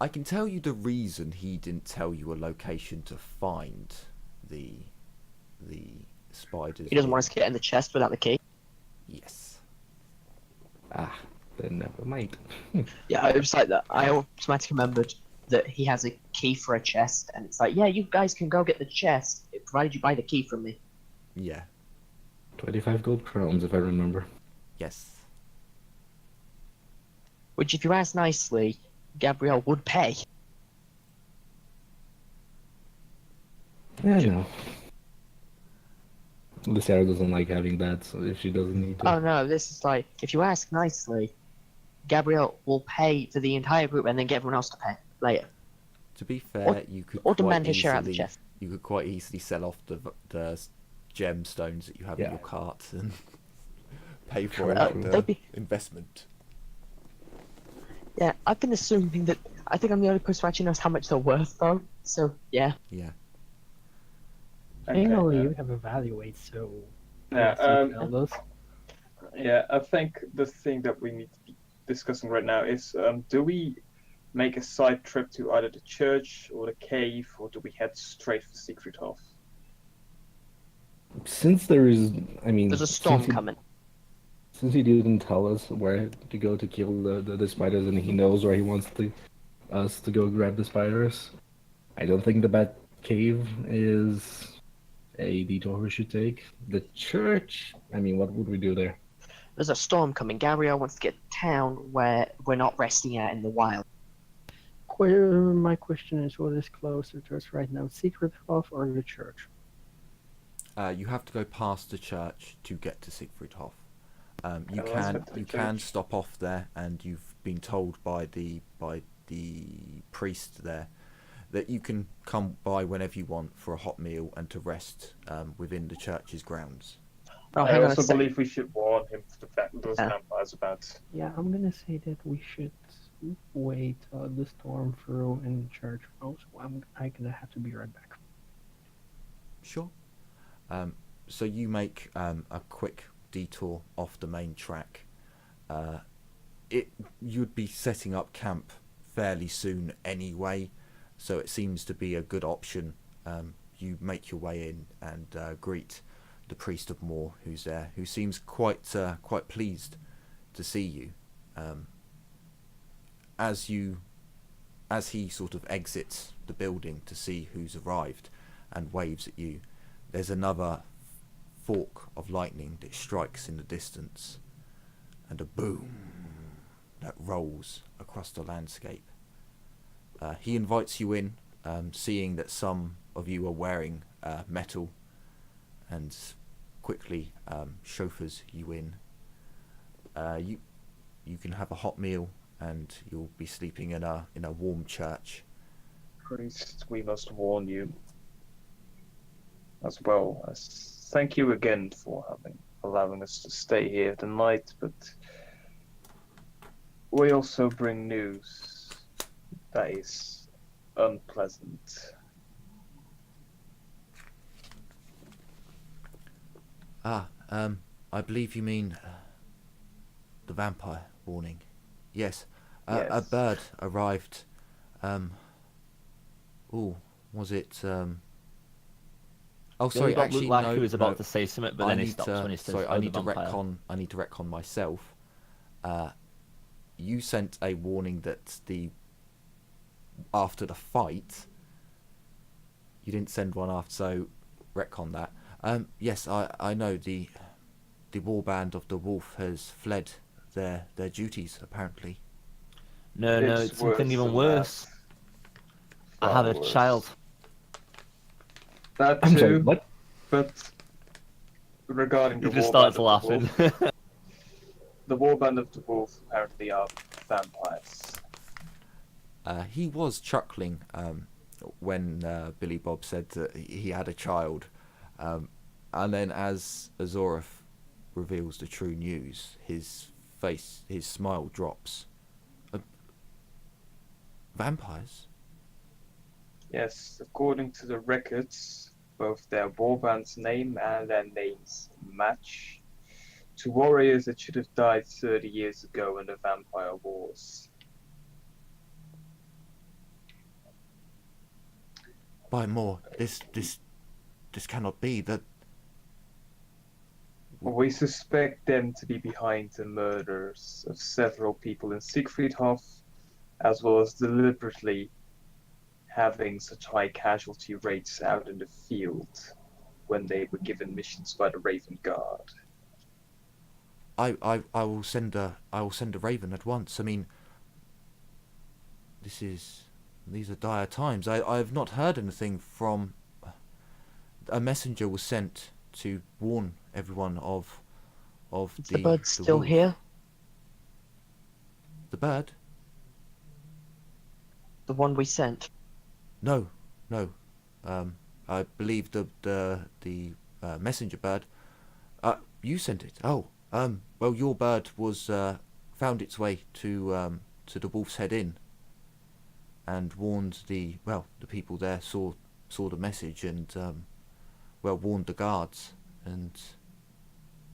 I can tell you the reason he didn't tell you a location to find the spiders. He doesn't want us to get in the chest without the key. Yes. Ah, then never mind. Yeah, it was like that. I automatically remembered that he has a key for a chest, and it's like, yeah, you guys can go get the chest, provided you buy the key from me. Yeah. 25 gold crowns, if I remember. Yes. Which, if you ask nicely, Gabrielle would pay. Yeah, I know. Luciana doesn't like having that, so if she doesn't need to. Oh no, this is like, if you ask nicely, Gabrielle will pay for the entire group and then get everyone else to pay later. To be fair, you could Or quite demand his share out of the easily chest. you could quite easily sell off the gemstones that you have in Yeah. your cart and pay for True, it out true. the They'd be- investment. Yeah, I've been assuming that. I think I'm the only person who actually knows how much they're worth, though. So yeah, Yeah. Annually, Okay, you have evaluate, so yeah, yes, you tell us. yeah, I think the thing that we need to be discussing right now is, do we make a side trip to either the church or the cave, or do we head straight for Siegfried Hof? Since there is, I mean, there's a storm since he- coming. Since he didn't tell us where to go to kill the spiders, and he knows where he wants us to go grab the spiders, I don't think the Bat Cave is a detour we should take. The church, I mean, what would we do there? There's a storm coming. Gabrielle wants to get to town where we're not resting at in the wild. My question is, what is closer to us right now, Secret Hof or the church? You have to go past the church to get to Siegfried Hof. You let's can head to the you can church. stop off there, and you've been told by the priest there that you can come by whenever you want for a hot meal and to rest within the church's grounds. Oh, I hang on a also second. believe we should warn him for the fact that those Yeah. vampires about. Yeah, I'm gonna say that we should wait the storm through in the church. Also, I'm gonna have to be right back. Sure. So you make a quick detour off the main track. You'd be setting up camp fairly soon anyway, so it seems to be a good option. You make your way in and greet the priest of Moor, who's there, who seems quite pleased to see you. as he sort of exits the building to see who's arrived and waves at you, there's another fork of lightning that strikes in the distance, and a boom that rolls across the landscape. He invites you in, seeing that some of you are wearing metal, and quickly chauffeurs you in. You can have a hot meal, and you'll be sleeping in a warm church. Priest, we must warn you as well as thank you again for allowing us to stay here tonight, but we also bring news that is unpleasant. I believe you mean the vampire warning. Yes, Yes. a bird arrived. Was it? Oh, sorry. Bob Actually, looked like no. he was about no. to say something, but I then he need stopped to. when he said, Sorry, "Oh, I the need to vampire." retcon. I need to retcon myself. You sent a warning that after the fight. You didn't send one after, so retcon that. Yes, I know the warband of the wolf has fled their duties apparently. No, it's something worse even than worse. that. I have a Far worse. child. That I'm sorry, too, what? but regarding He the just warband starts of the laughing. wolf, the warband of the wolf apparently are vampires. He was chuckling when Billy Bob said that he had a child, and then as Azoreth reveals the true news, his smile drops. Vampires? Yes, according to the records, both their warband's name and their names match to warriors that should have died 30 years ago in the vampire wars. By more, this cannot be. That We suspect them to be behind the murders of several people in Siegfriedhof, as well as deliberately having such high casualty rates out in the field when they were given missions by the Raven Guard. I will send a raven at once. I mean, these are dire times. I have not heard anything from. A messenger was sent to warn everyone of Is the bird still wolf. here? The bird? The one we sent? No. I believe the messenger bird. You sent it. Oh. Well, your bird was found its way to the Wolf's Head Inn, and warned the people there saw the message and warned the guards,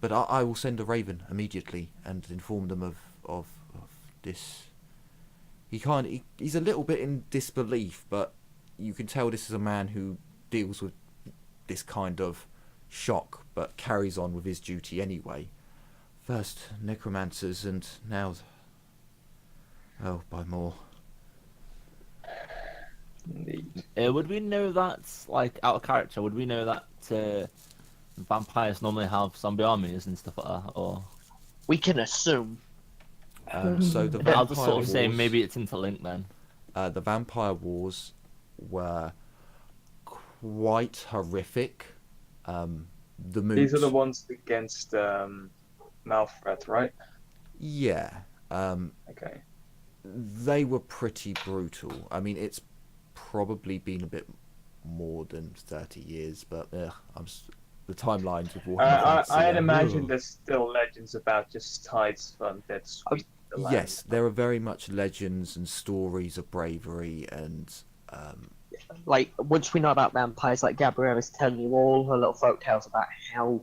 but I will send a raven immediately and inform them of this. He's a little bit in disbelief, but you can tell this is a man who deals with this kind of shock but carries on with his duty anyway. First necromancers and now by more. Indeed. Would we know that's like out of character? Would we know that vampires normally have zombie armies and stuff like that? Or We can assume. So the I'll just sort of say wars, maybe it's interlinked then. the vampire wars were quite horrific. The moots, These are the ones against Malfred, right? yeah, Okay. they were pretty brutal. I mean, it's probably been a bit more than 30 years, but the timelines with Warhammer. I'd imagine there's still legends about just tides fun that sweep the land. Yes, there are very much legends and stories of bravery and Like, once we know about vampires, like Gabrielle is telling you all her little folk tales about how,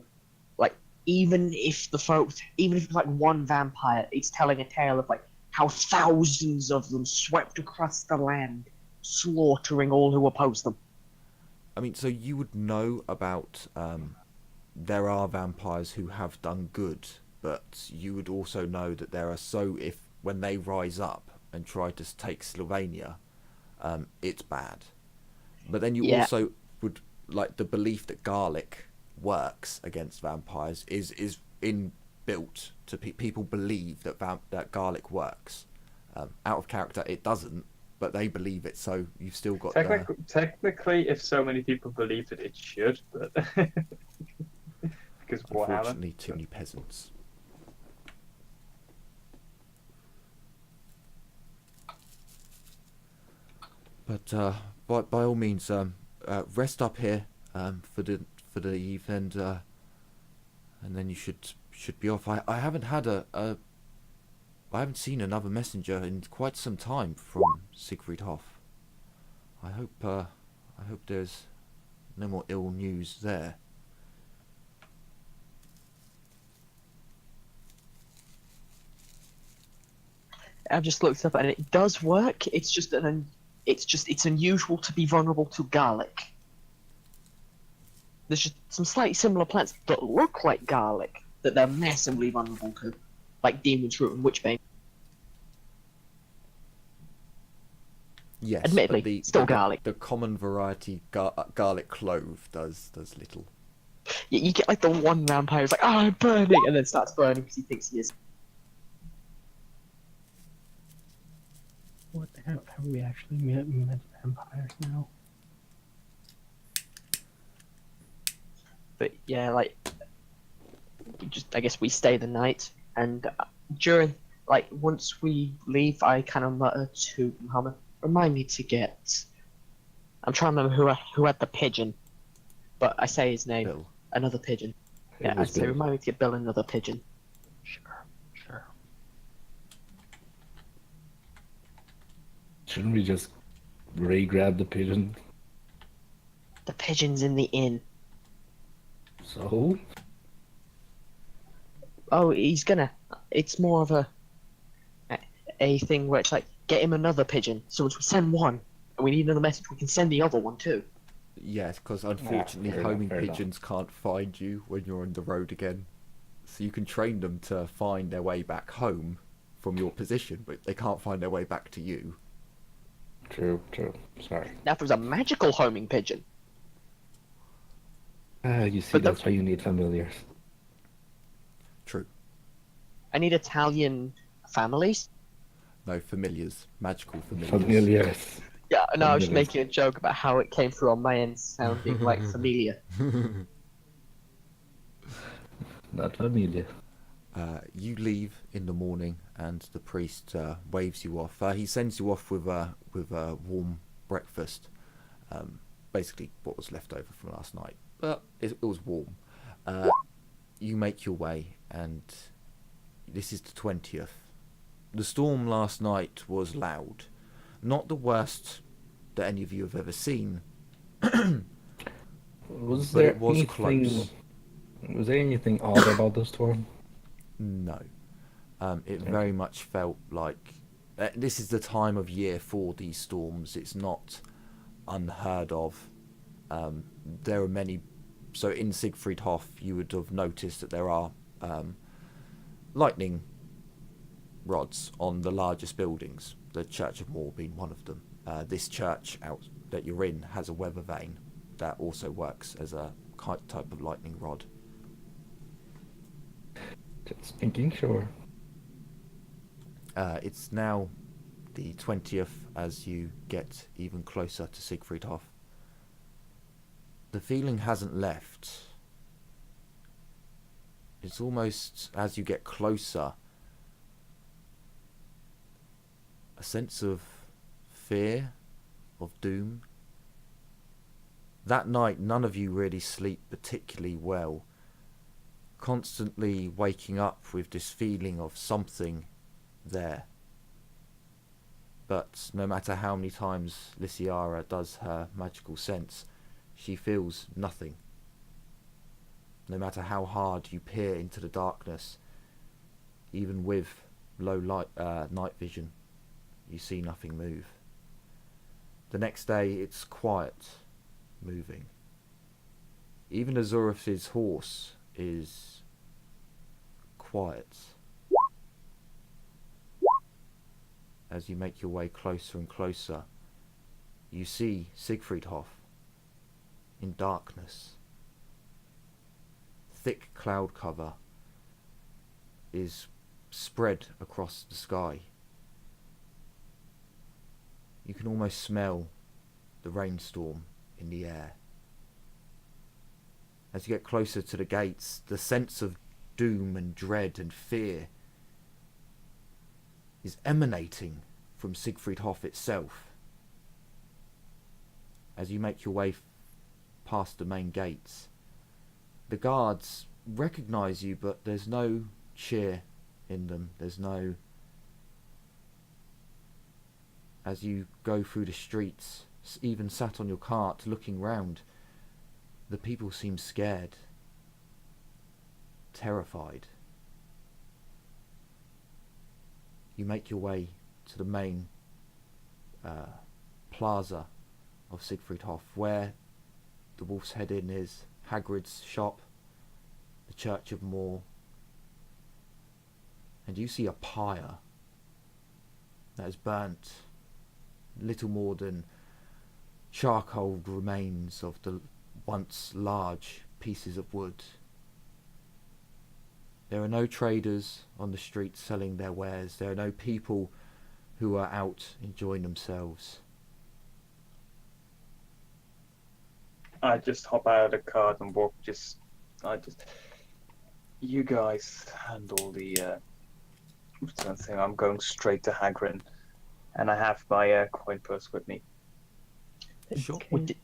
like, even if it's like one vampire, it's telling a tale of like how thousands of them swept across the land, slaughtering all who oppose them. I mean, so you would know about there are vampires who have done good, but you would also know that there are if when they rise up, and try to take Slovenia, it's bad. But then you Yeah. also would like the belief that garlic works against vampires is inbuilt to people believe that that garlic works. Out of character, it doesn't, but they believe it. So you've still got technically, if so many people believe it, it should, but because Warhammer. Unfortunately, too many peasants. But by all means, rest up here for the evening, and then you should be off. I haven't had I haven't seen another messenger in quite some time from Siegfried Hoff. I hope there's no more ill news there. I've just looked up and it does work. It's just it's unusual to be vulnerable to garlic. There's just some slightly similar plants that look like garlic that they're massively vulnerable to, like demon's root and witchbane. Yes, Admittedly, but still garlic. The common variety garlic clove does little. You get like the one vampire who's like, "Oh, I'm burning," and then starts burning because he thinks he is. What the hell? Have we actually met vampires now? But yeah, like, I guess we stay the night, and during, like, once we leave, I kind of mutter to Muhammad, "Remind me to get." I'm trying to remember who had the pigeon, but I say his name. Bill. Another pigeon. It Yeah, I'd was say Bill. remind me to get Bill another pigeon. Sure. Shouldn't we just grab the pigeon? The pigeon's in the inn. So? Oh, he's gonna. It's more of a thing where it's like, get him another pigeon. So once we send one, and we need another message, we can send the other one too. Yes, because unfortunately fair enough, homing fair enough. pigeons can't find you when you're on the road again. So you can train them to find their way back home from your position, but they can't find their way back to you. True. Sorry. Now, if it was a magical homing pigeon, You see, But that's why you need familiars. True. I need Italian families. No, familiars. Magical familiars. Familiars. Yeah, no, I was just Familiars. making a joke about how it came through on my end sounding like familia. Not familiar. You leave in the morning, and the priest waves you off. He sends you off with a warm breakfast, basically what was left over from last night, but it was warm. You make your way, and this is the 20th. The storm last night was loud, not the worst that any of you have ever seen. Was But there it was anything? close. Was there anything odd about the storm? No. It very much felt like this is the time of year for these storms. It's not unheard of. There are many. So in Siegfried Hoff, you would have noticed that there are lightning rods on the largest buildings. The Church of Moor being one of them. This church out that you're in has a weather vane that also works as a type of lightning rod. Just making sure. It's now the 20th as you get even closer to Siegfried Hoff. The feeling hasn't left. It's almost, as you get closer, a sense of fear, of doom. That night, none of you really sleep particularly well, constantly waking up with this feeling of something there. But no matter how many times Lysiara does her magical sense, she feels nothing. No matter how hard you peer into the darkness, even with low light, night vision, you see nothing move. The next day, it's quiet, moving. Even Azurith's horse is quiet. as you make your way closer and closer, you see Siegfriedhof in darkness. Thick cloud cover is spread across the sky. You can almost smell the rainstorm in the air. As you get closer to the gates, the sense of doom and dread and fear is emanating from Siegfriedhof itself. As you make your way past the main gates, the guards recognise you, but there's no cheer in them. There's no... As you go through the streets, even sat on your cart looking round, the people seem scared, terrified. You make your way to the main plaza of Siegfriedhof, where the Wolf's Head Inn is, Hagrid's shop, the Church of Moor, and you see a pyre that is burnt, little more than charcoal remains of the once large pieces of wood. There are no traders on the streets selling their wares. There are no people who are out enjoying themselves. I just hop out of the car and walk. You guys handle the return thing. I'm going straight to Hagrid, and I have my coin purse with me. Sure. Okay.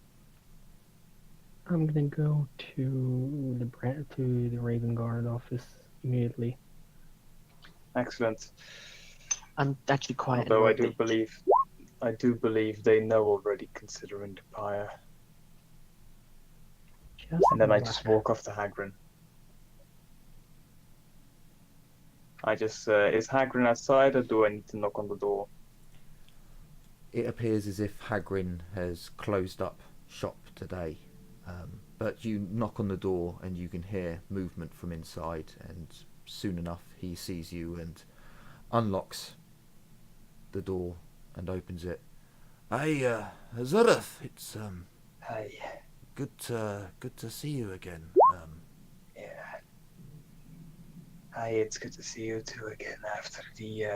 I'm gonna go to the Raven Guard office immediately. Excellent. I'm actually quite. Although I annoyed do believe they know already, considering the pyre. And then I just walk off to Hagrid. Is Hagrid outside, or do I need to knock on the door? It appears as if Hagrid has closed up shop today. But you knock on the door and you can hear movement from inside, and soon enough he sees you and unlocks the door and opens it. Hey, Azurath, it's Hi. good to see you again. Yeah. Hi, it's good to see you too again after the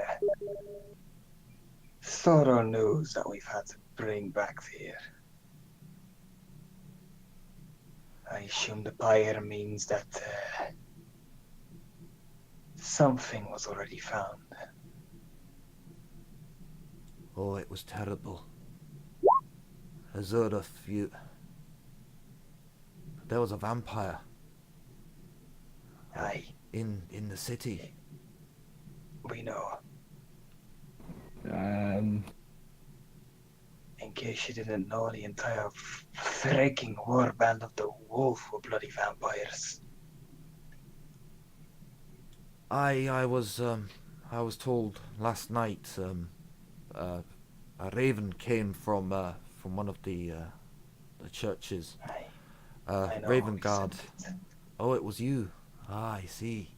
thorough news that we've had to bring back here. I assume the pyre means that something was already found. Oh, it was terrible. Azurath, there was a vampire Aye, in the city. we know. In case you didn't know, the entire freaking warband of the wolf were bloody vampires. I was told last night a raven came from one of the churches. Aye, I know, Raven we Guard. sent it. Oh, it was you. Ah, I see.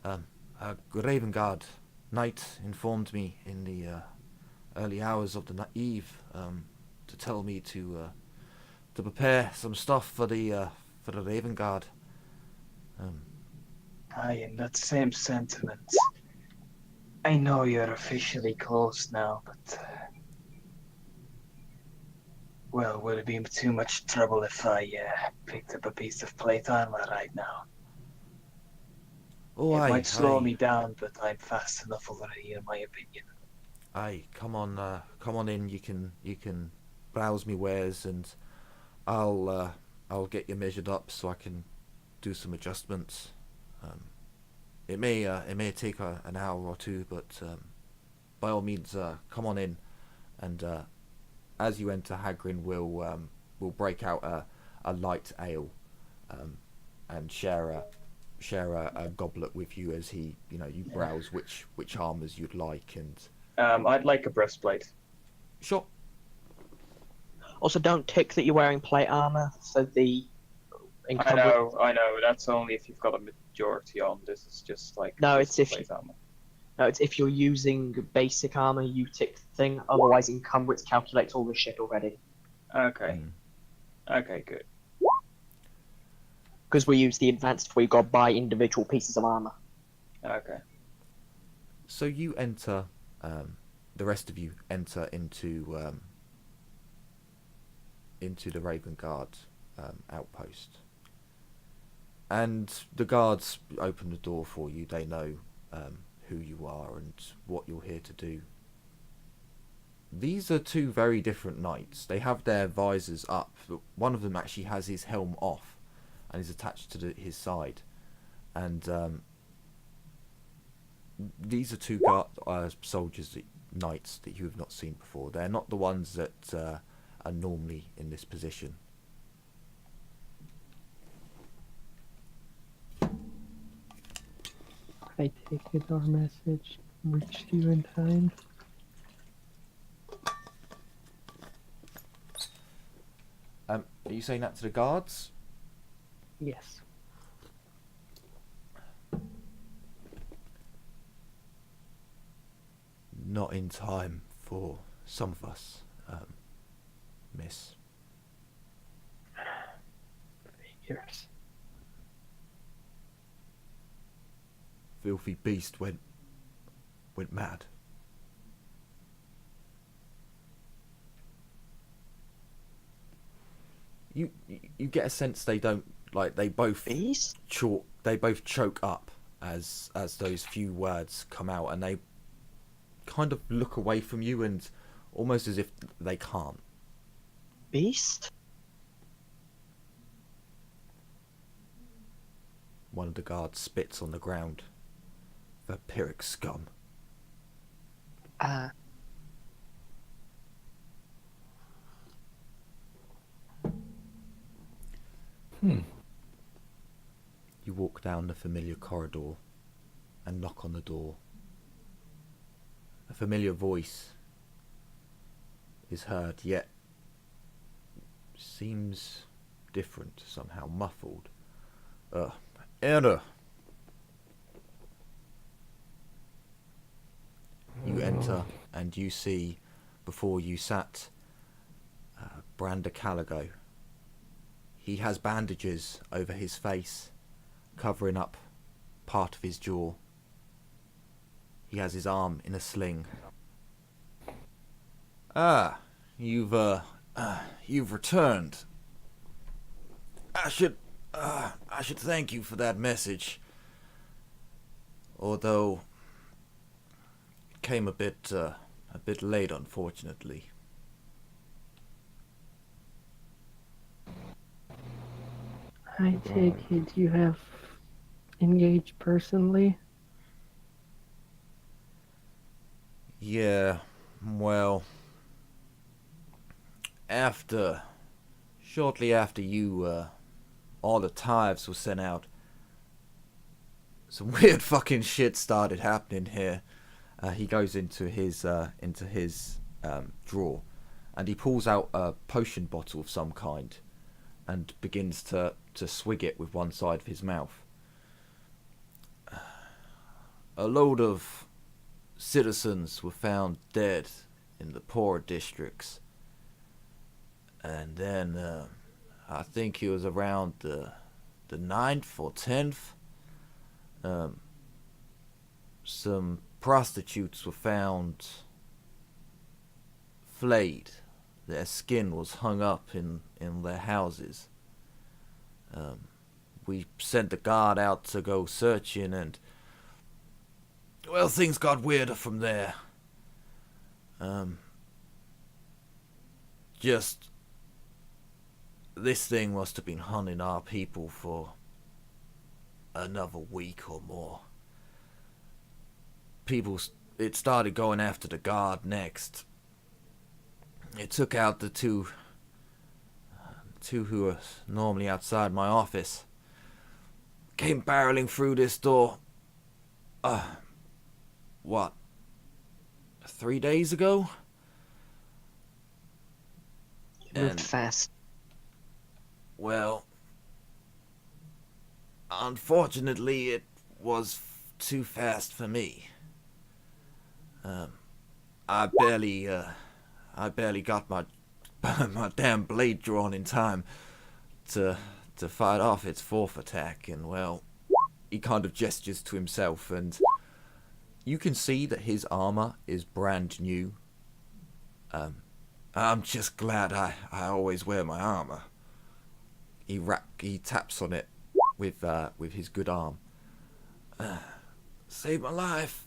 A Raven Guard knight informed me in the early hours of the eve to tell me to prepare some stuff for the Raven Guard. Aye, in that same sentiment. I know you're officially closed now, but well, would it be too much trouble if I picked up a piece of plate armor right now? Oh, It aye, might slow aye. me down, but I'm fast enough already, in my opinion. Aye, come on in. You can browse me wares, and I'll get you measured up so I can do some adjustments. It may take an hour or two, but by all means, come on in, and as you enter, Hagrid will break out a light ale, and share a goblet with you as you browse which armors you'd like, and I'd like a breastplate. sure. Also, don't tick that you're wearing plate armor for the I know. That's only if you've got a majority on. This is just like No, it's if plate armor. No, it's if you're using basic armor, you tick the thing. Otherwise, encumbrance calculates all the shit already. Okay. Mm. Okay, good. Because we use the advanced where you got to buy individual pieces of armor. Okay. So you enter, the rest of you enter into the Raven Guard outpost, and the guards open the door for you. They know who you are and what you're here to do. These are two very different knights. They have their visors up, but one of them actually has his helm off and is attached to his side. And these are two soldiers, knights that you have not seen before. They're not the ones that are normally in this position. I take it our message reached you in time. Are you saying that to the guards? Yes. Not in time for some of us, miss. Figures. Filthy beast went mad. You get a sense they don't like. They both Beast? choke up as those few words come out, and they kind of look away from you, and almost as if they can't. Beast? One of the guards spits on the ground. Vampiric scum. You walk down the familiar corridor and knock on the door. A familiar voice is heard, yet seems different, somehow muffled. Enter. You enter and you see before you sat Brander Caligo. He has bandages over his face, covering up part of his jaw. He has his arm in a sling. You've returned. I should thank you for that message. Although it came a bit late, unfortunately. I take it you have engaged personally? Yeah, well, shortly after you, all the tithes were sent out, some weird fucking shit started happening here. He goes into his drawer, and he pulls out a potion bottle of some kind, and begins to swig it with one side of his mouth. A load of citizens were found dead in the poorer districts, and then I think it was around the 9th or 10th, some prostitutes were found flayed. Their skin was hung up in their houses. We sent the guard out to go searching, and well, things got weirder from there. Just this thing must have been hunting our people for another week or more. It started going after the guard next. It took out the two who are normally outside my office. Came barreling through this door. What? 3 days ago? Moved fast. Well, unfortunately, it was too fast for me. I barely got my my damn blade drawn in time to fight off its fourth attack, and well, he kind of gestures to himself, and you can see that his armor is brand new. I'm just glad I always wear my armor. He taps on it with his good arm. Saved my life.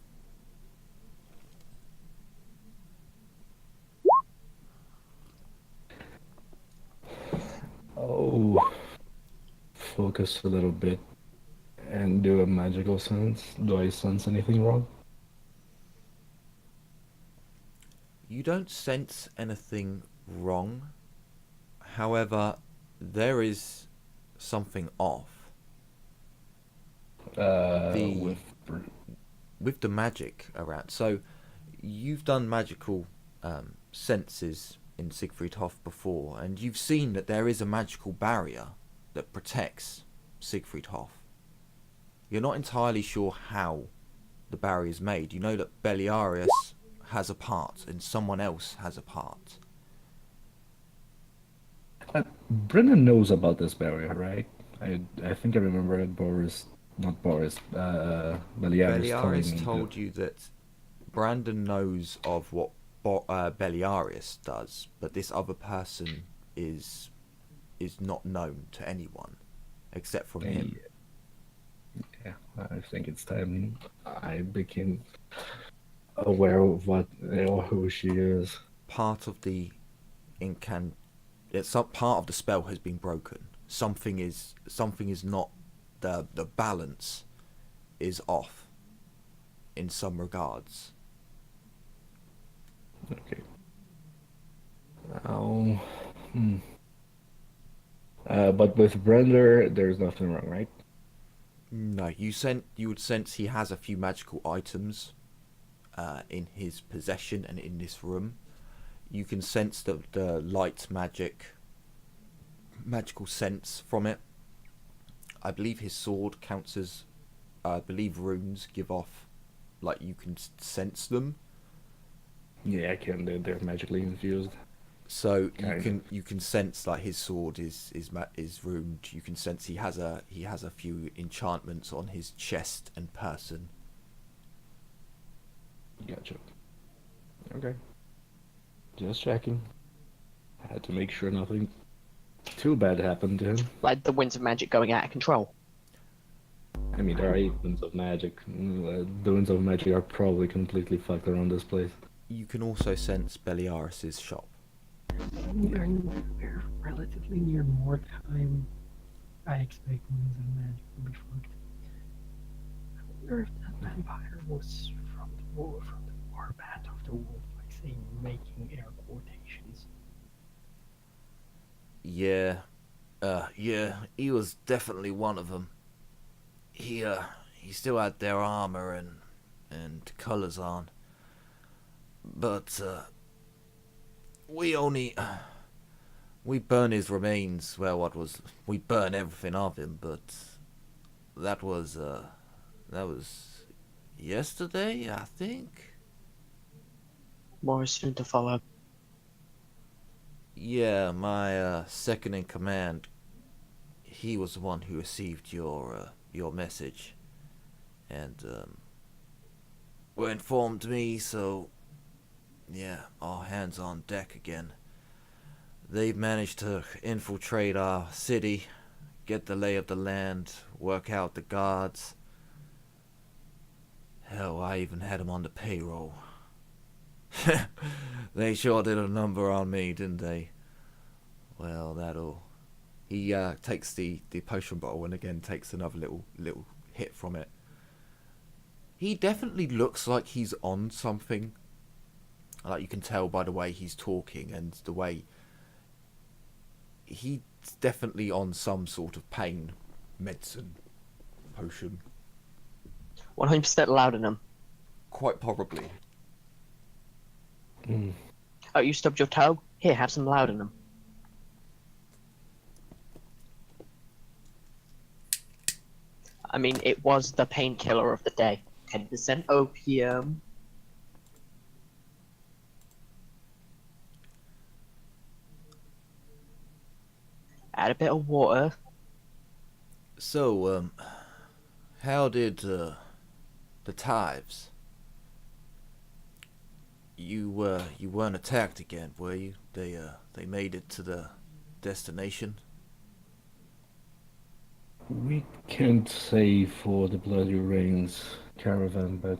Oh, focus a little bit and do a magical sense. Do I sense anything wrong? You don't sense anything wrong. However, there is something off. With With the magic around. So, you've done magical senses in Siegfried Hof before, and you've seen that there is a magical barrier that protects Siegfried Hof. You're not entirely sure how the barrier is made. You know that Beliarius has a part, and someone else has a part. Brennan knows about this barrier, right? I think I remember it. Beliaris Beliarius telling me told you that Brandon knows of what Beliarius does, but this other person is not known to anyone except from him. Yeah, I think it's time I became aware of who she is. Part of the some part of the spell has been broken. Something is not, the balance is off in some regards. Okay. Now, but with Brender, there's nothing wrong, right? No, you would sense he has a few magical items in his possession and in this room. You can sense the light magical sense from it. I believe his sword counts as, I believe runes give off, like, you can sense them. Yeah, I can. They're magically infused. So you can sense like his sword is ruined. You can sense he has a few enchantments on his chest and person. Gotcha. Okay. Just checking. I had to make sure nothing too bad happened to him. Like the winds of magic going out of control. I mean, there are 8 winds of magic. The winds of magic are probably completely fucked around this place. You can also sense Beliaris's shop. We're relatively near Mordheim. I expect winds of magic will be fucked. I wonder if that vampire was from the warband of the wolf, like saying, making air quotations. Yeah, he was definitely one of them. He still had their armor and colors on, but we burn his remains. Well, we burn everything of him, but that was yesterday, I think. More is soon to follow. Yeah, my second in command, he was the one who received your message, and informed me. So, yeah, all hands on deck again. They've managed to infiltrate our city, get the lay of the land, work out the guards. Hell, I even had them on the payroll. They sure did a number on me, didn't they? Well, that'll... He takes the potion bottle and again takes another little hit from it. He definitely looks like he's on something. Like, you can tell by the way he's talking and the way... He's definitely on some sort of pain medicine potion. 100% laudanum. Quite probably. Oh, you stubbed your toe? Here, have some laudanum. I mean, it was the painkiller of the day. 10% opium. had a bit of water. So, how did the tithes? You weren't attacked again, were you? They made it to the destination. We can't say for the Bloody Rains caravan, but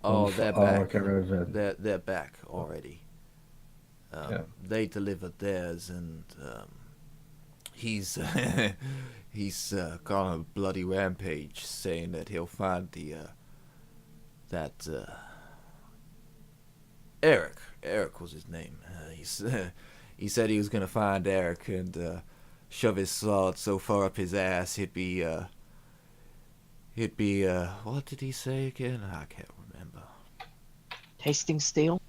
Oh, of they're our back. caravan. They're back already. Yeah. They delivered theirs, and he's he's gone on a bloody rampage, saying that he'll find the that Eric was his name. He said he was gonna find Eric and shove his sword so far up his ass he'd be what did he say again? I can't remember. Tasting steel.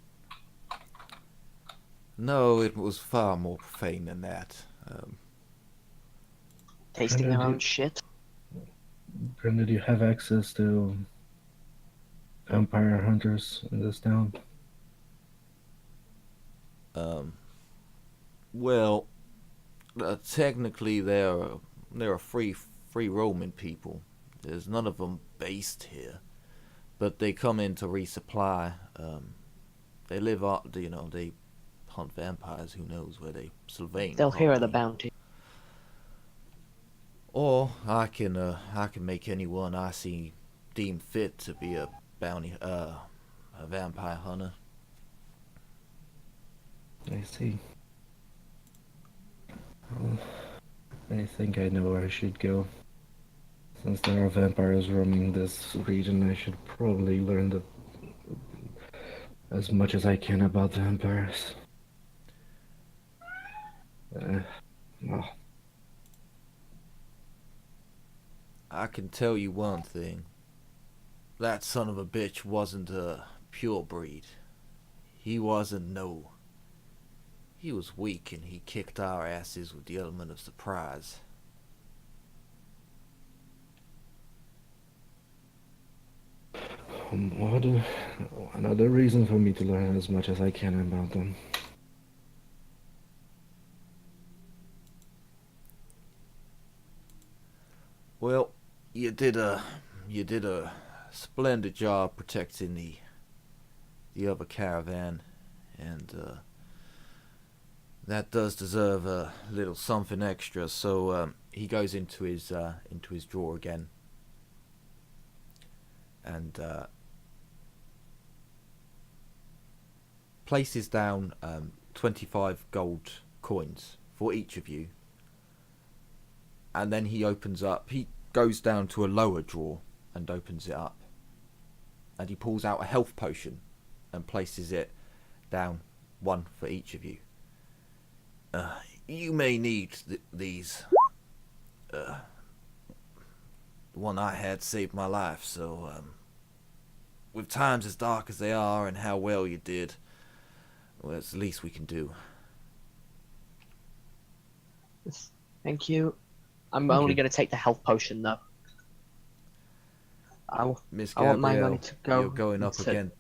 No, it was far more profane than that. Tasting Brenda, their do, own shit. Brenda, do you have access to vampire hunters in this town? Well, technically they're a free roaming people. There's none of them based here, but they come in to resupply. They live out, they hunt vampires. Who knows where they Sylvain? They'll hear of the probably. bounty. Or I can make anyone I see deem fit to be a vampire hunter. I see. Well, I think I know where I should go. Since there are vampires roaming this region, I should probably learn as much as I can about vampires. Well, I can tell you one thing. That son of a bitch wasn't a pure breed. He wasn't, no. He was weak and he kicked our asses with the element of surprise. what another reason for me to learn as much as I can about them. Well, you did a splendid job protecting the other caravan, and that does deserve a little something extra. So he goes into his drawer again, and places down 25 gold coins for each of you. And then he goes down to a lower drawer and opens it up. And he pulls out a health potion and places it down, one for each of you. You may need these. The one I had saved my life, so with times as dark as they are and how well you did, well, it's the least we can do. Thank you. I'm only going to take the health potion, though. Miss I want my Gabrielle, money to go.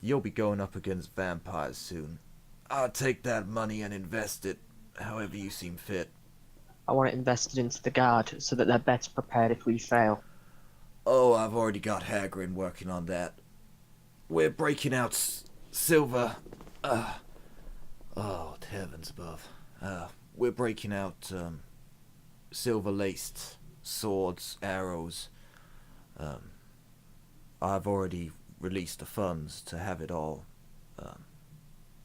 You'll be going up against vampires soon. I'll take that money and invest it however you seem fit. I want it invested into the guard so that they're better prepared if we fail. Oh, I've already got Hagrid working on that. We're breaking out silver. Oh, heavens above. We're breaking out silver-laced swords, arrows. I've already released the funds to have it all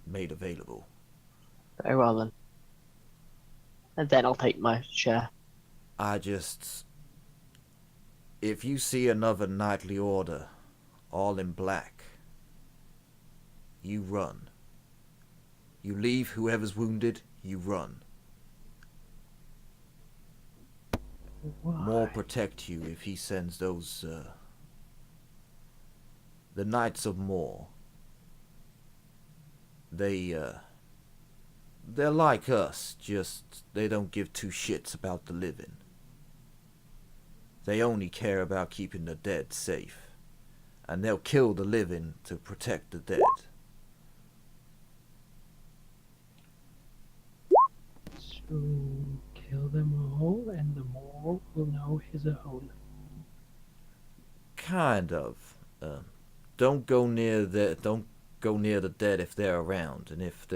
made available. Very well, then. And then I'll take my share. If you see another knightly order, all in black, you run. You leave whoever's wounded, you run. Why? More protect you if he sends those, the Knights of More. They're like us, just they don't give two shits about the living. They only care about keeping the dead safe. And they'll kill the living to protect the dead. So, kill them all, and the mole will know his own. Kind of. Don't go near the dead if they're around, and if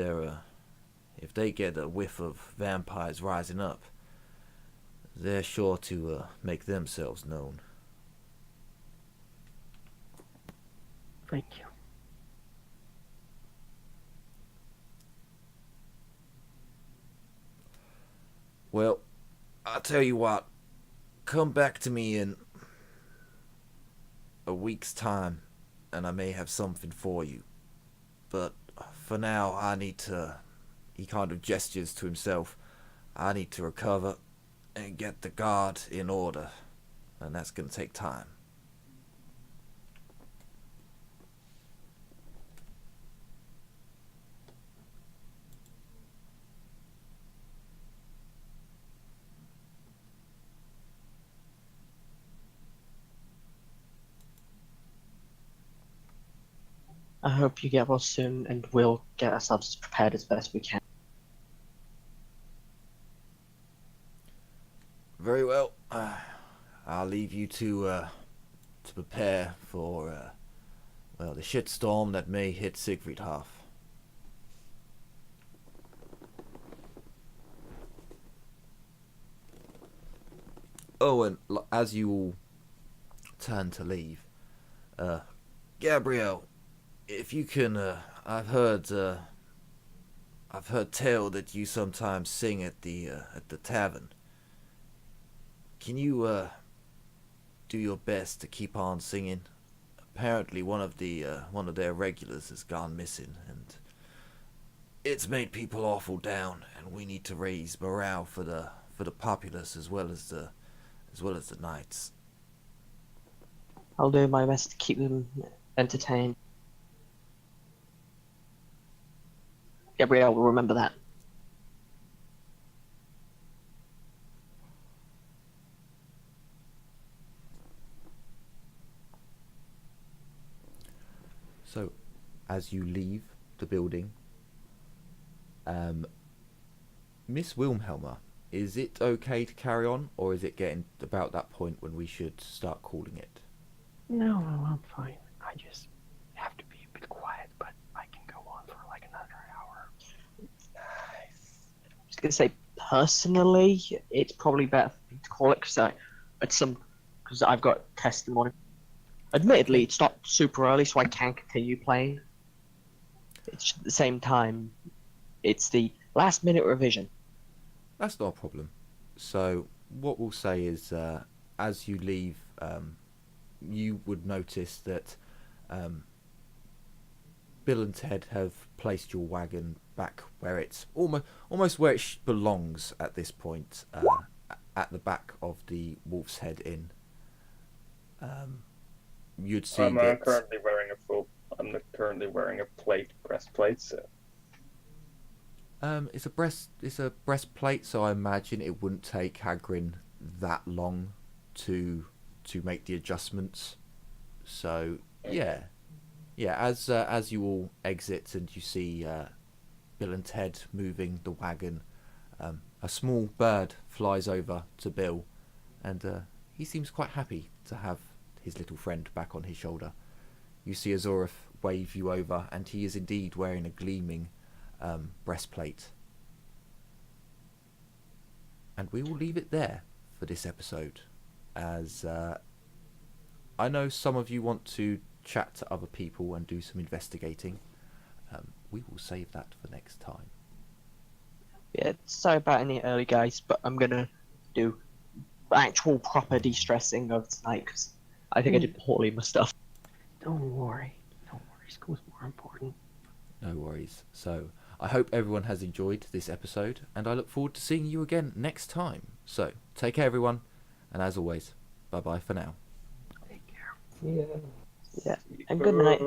they get a whiff of vampires rising up, they're sure to make themselves known. Thank you. Well, I'll tell you what. Come back to me in a week's time, and I may have something for you. But for now, I need to... He kind of gestures to himself. I need to recover and get the guard in order. And that's going to take time. I hope you get well soon, and we'll get ourselves as prepared as best we can. Very well. I'll leave you to prepare for, the shitstorm that may hit Siegfriedhof. Oh, and as you all turn to leave, Gabrielle, if you can, I've heard tell that you sometimes sing at the tavern. Can you do your best to keep on singing? Apparently, one of their regulars has gone missing, and it's made people awful down. And we need to raise morale for the populace as well as the knights. I'll do my best to keep them entertained. Gabrielle will remember that. So, as you leave the building, Miss Wilhelmer, is it okay to carry on, or is it getting about that point when we should start calling it? No, I'm fine. I just have to be a bit quiet, but I can go on for like another hour. I was going to say, personally, it's probably better for me to call it, because I've got testimony. Admittedly, it's not super early, so I can continue playing. It's at the same time, it's the last minute revision. That's not a problem. So what we'll say is, as you leave, you would notice that Bill and Ted have placed your wagon back where it's almost where it belongs at this point, at the back of the Wolf's Head Inn. You'd see I'm that currently wearing a breastplate. So. it's a breastplate, so I imagine it wouldn't take Hagrid that long to make the adjustments. So yeah. As you all exit and you see Bill and Ted moving the wagon, a small bird flies over to Bill, and he seems quite happy to have his little friend back on his shoulder. You see Azoreth wave you over, and he is indeed wearing a gleaming breastplate. And we will leave it there for this episode, as I know some of you want to chat to other people and do some investigating. We will save that for next time. Yeah, sorry about any early guys, but I'm going to do actual proper de-stressing of tonight, because I think I did poorly in my stuff. Don't worry. School's more important. No worries. So I hope everyone has enjoyed this episode, and I look forward to seeing you again next time. So take care, everyone, and as always, bye bye for now. Take care. Yeah. Yeah, and good night.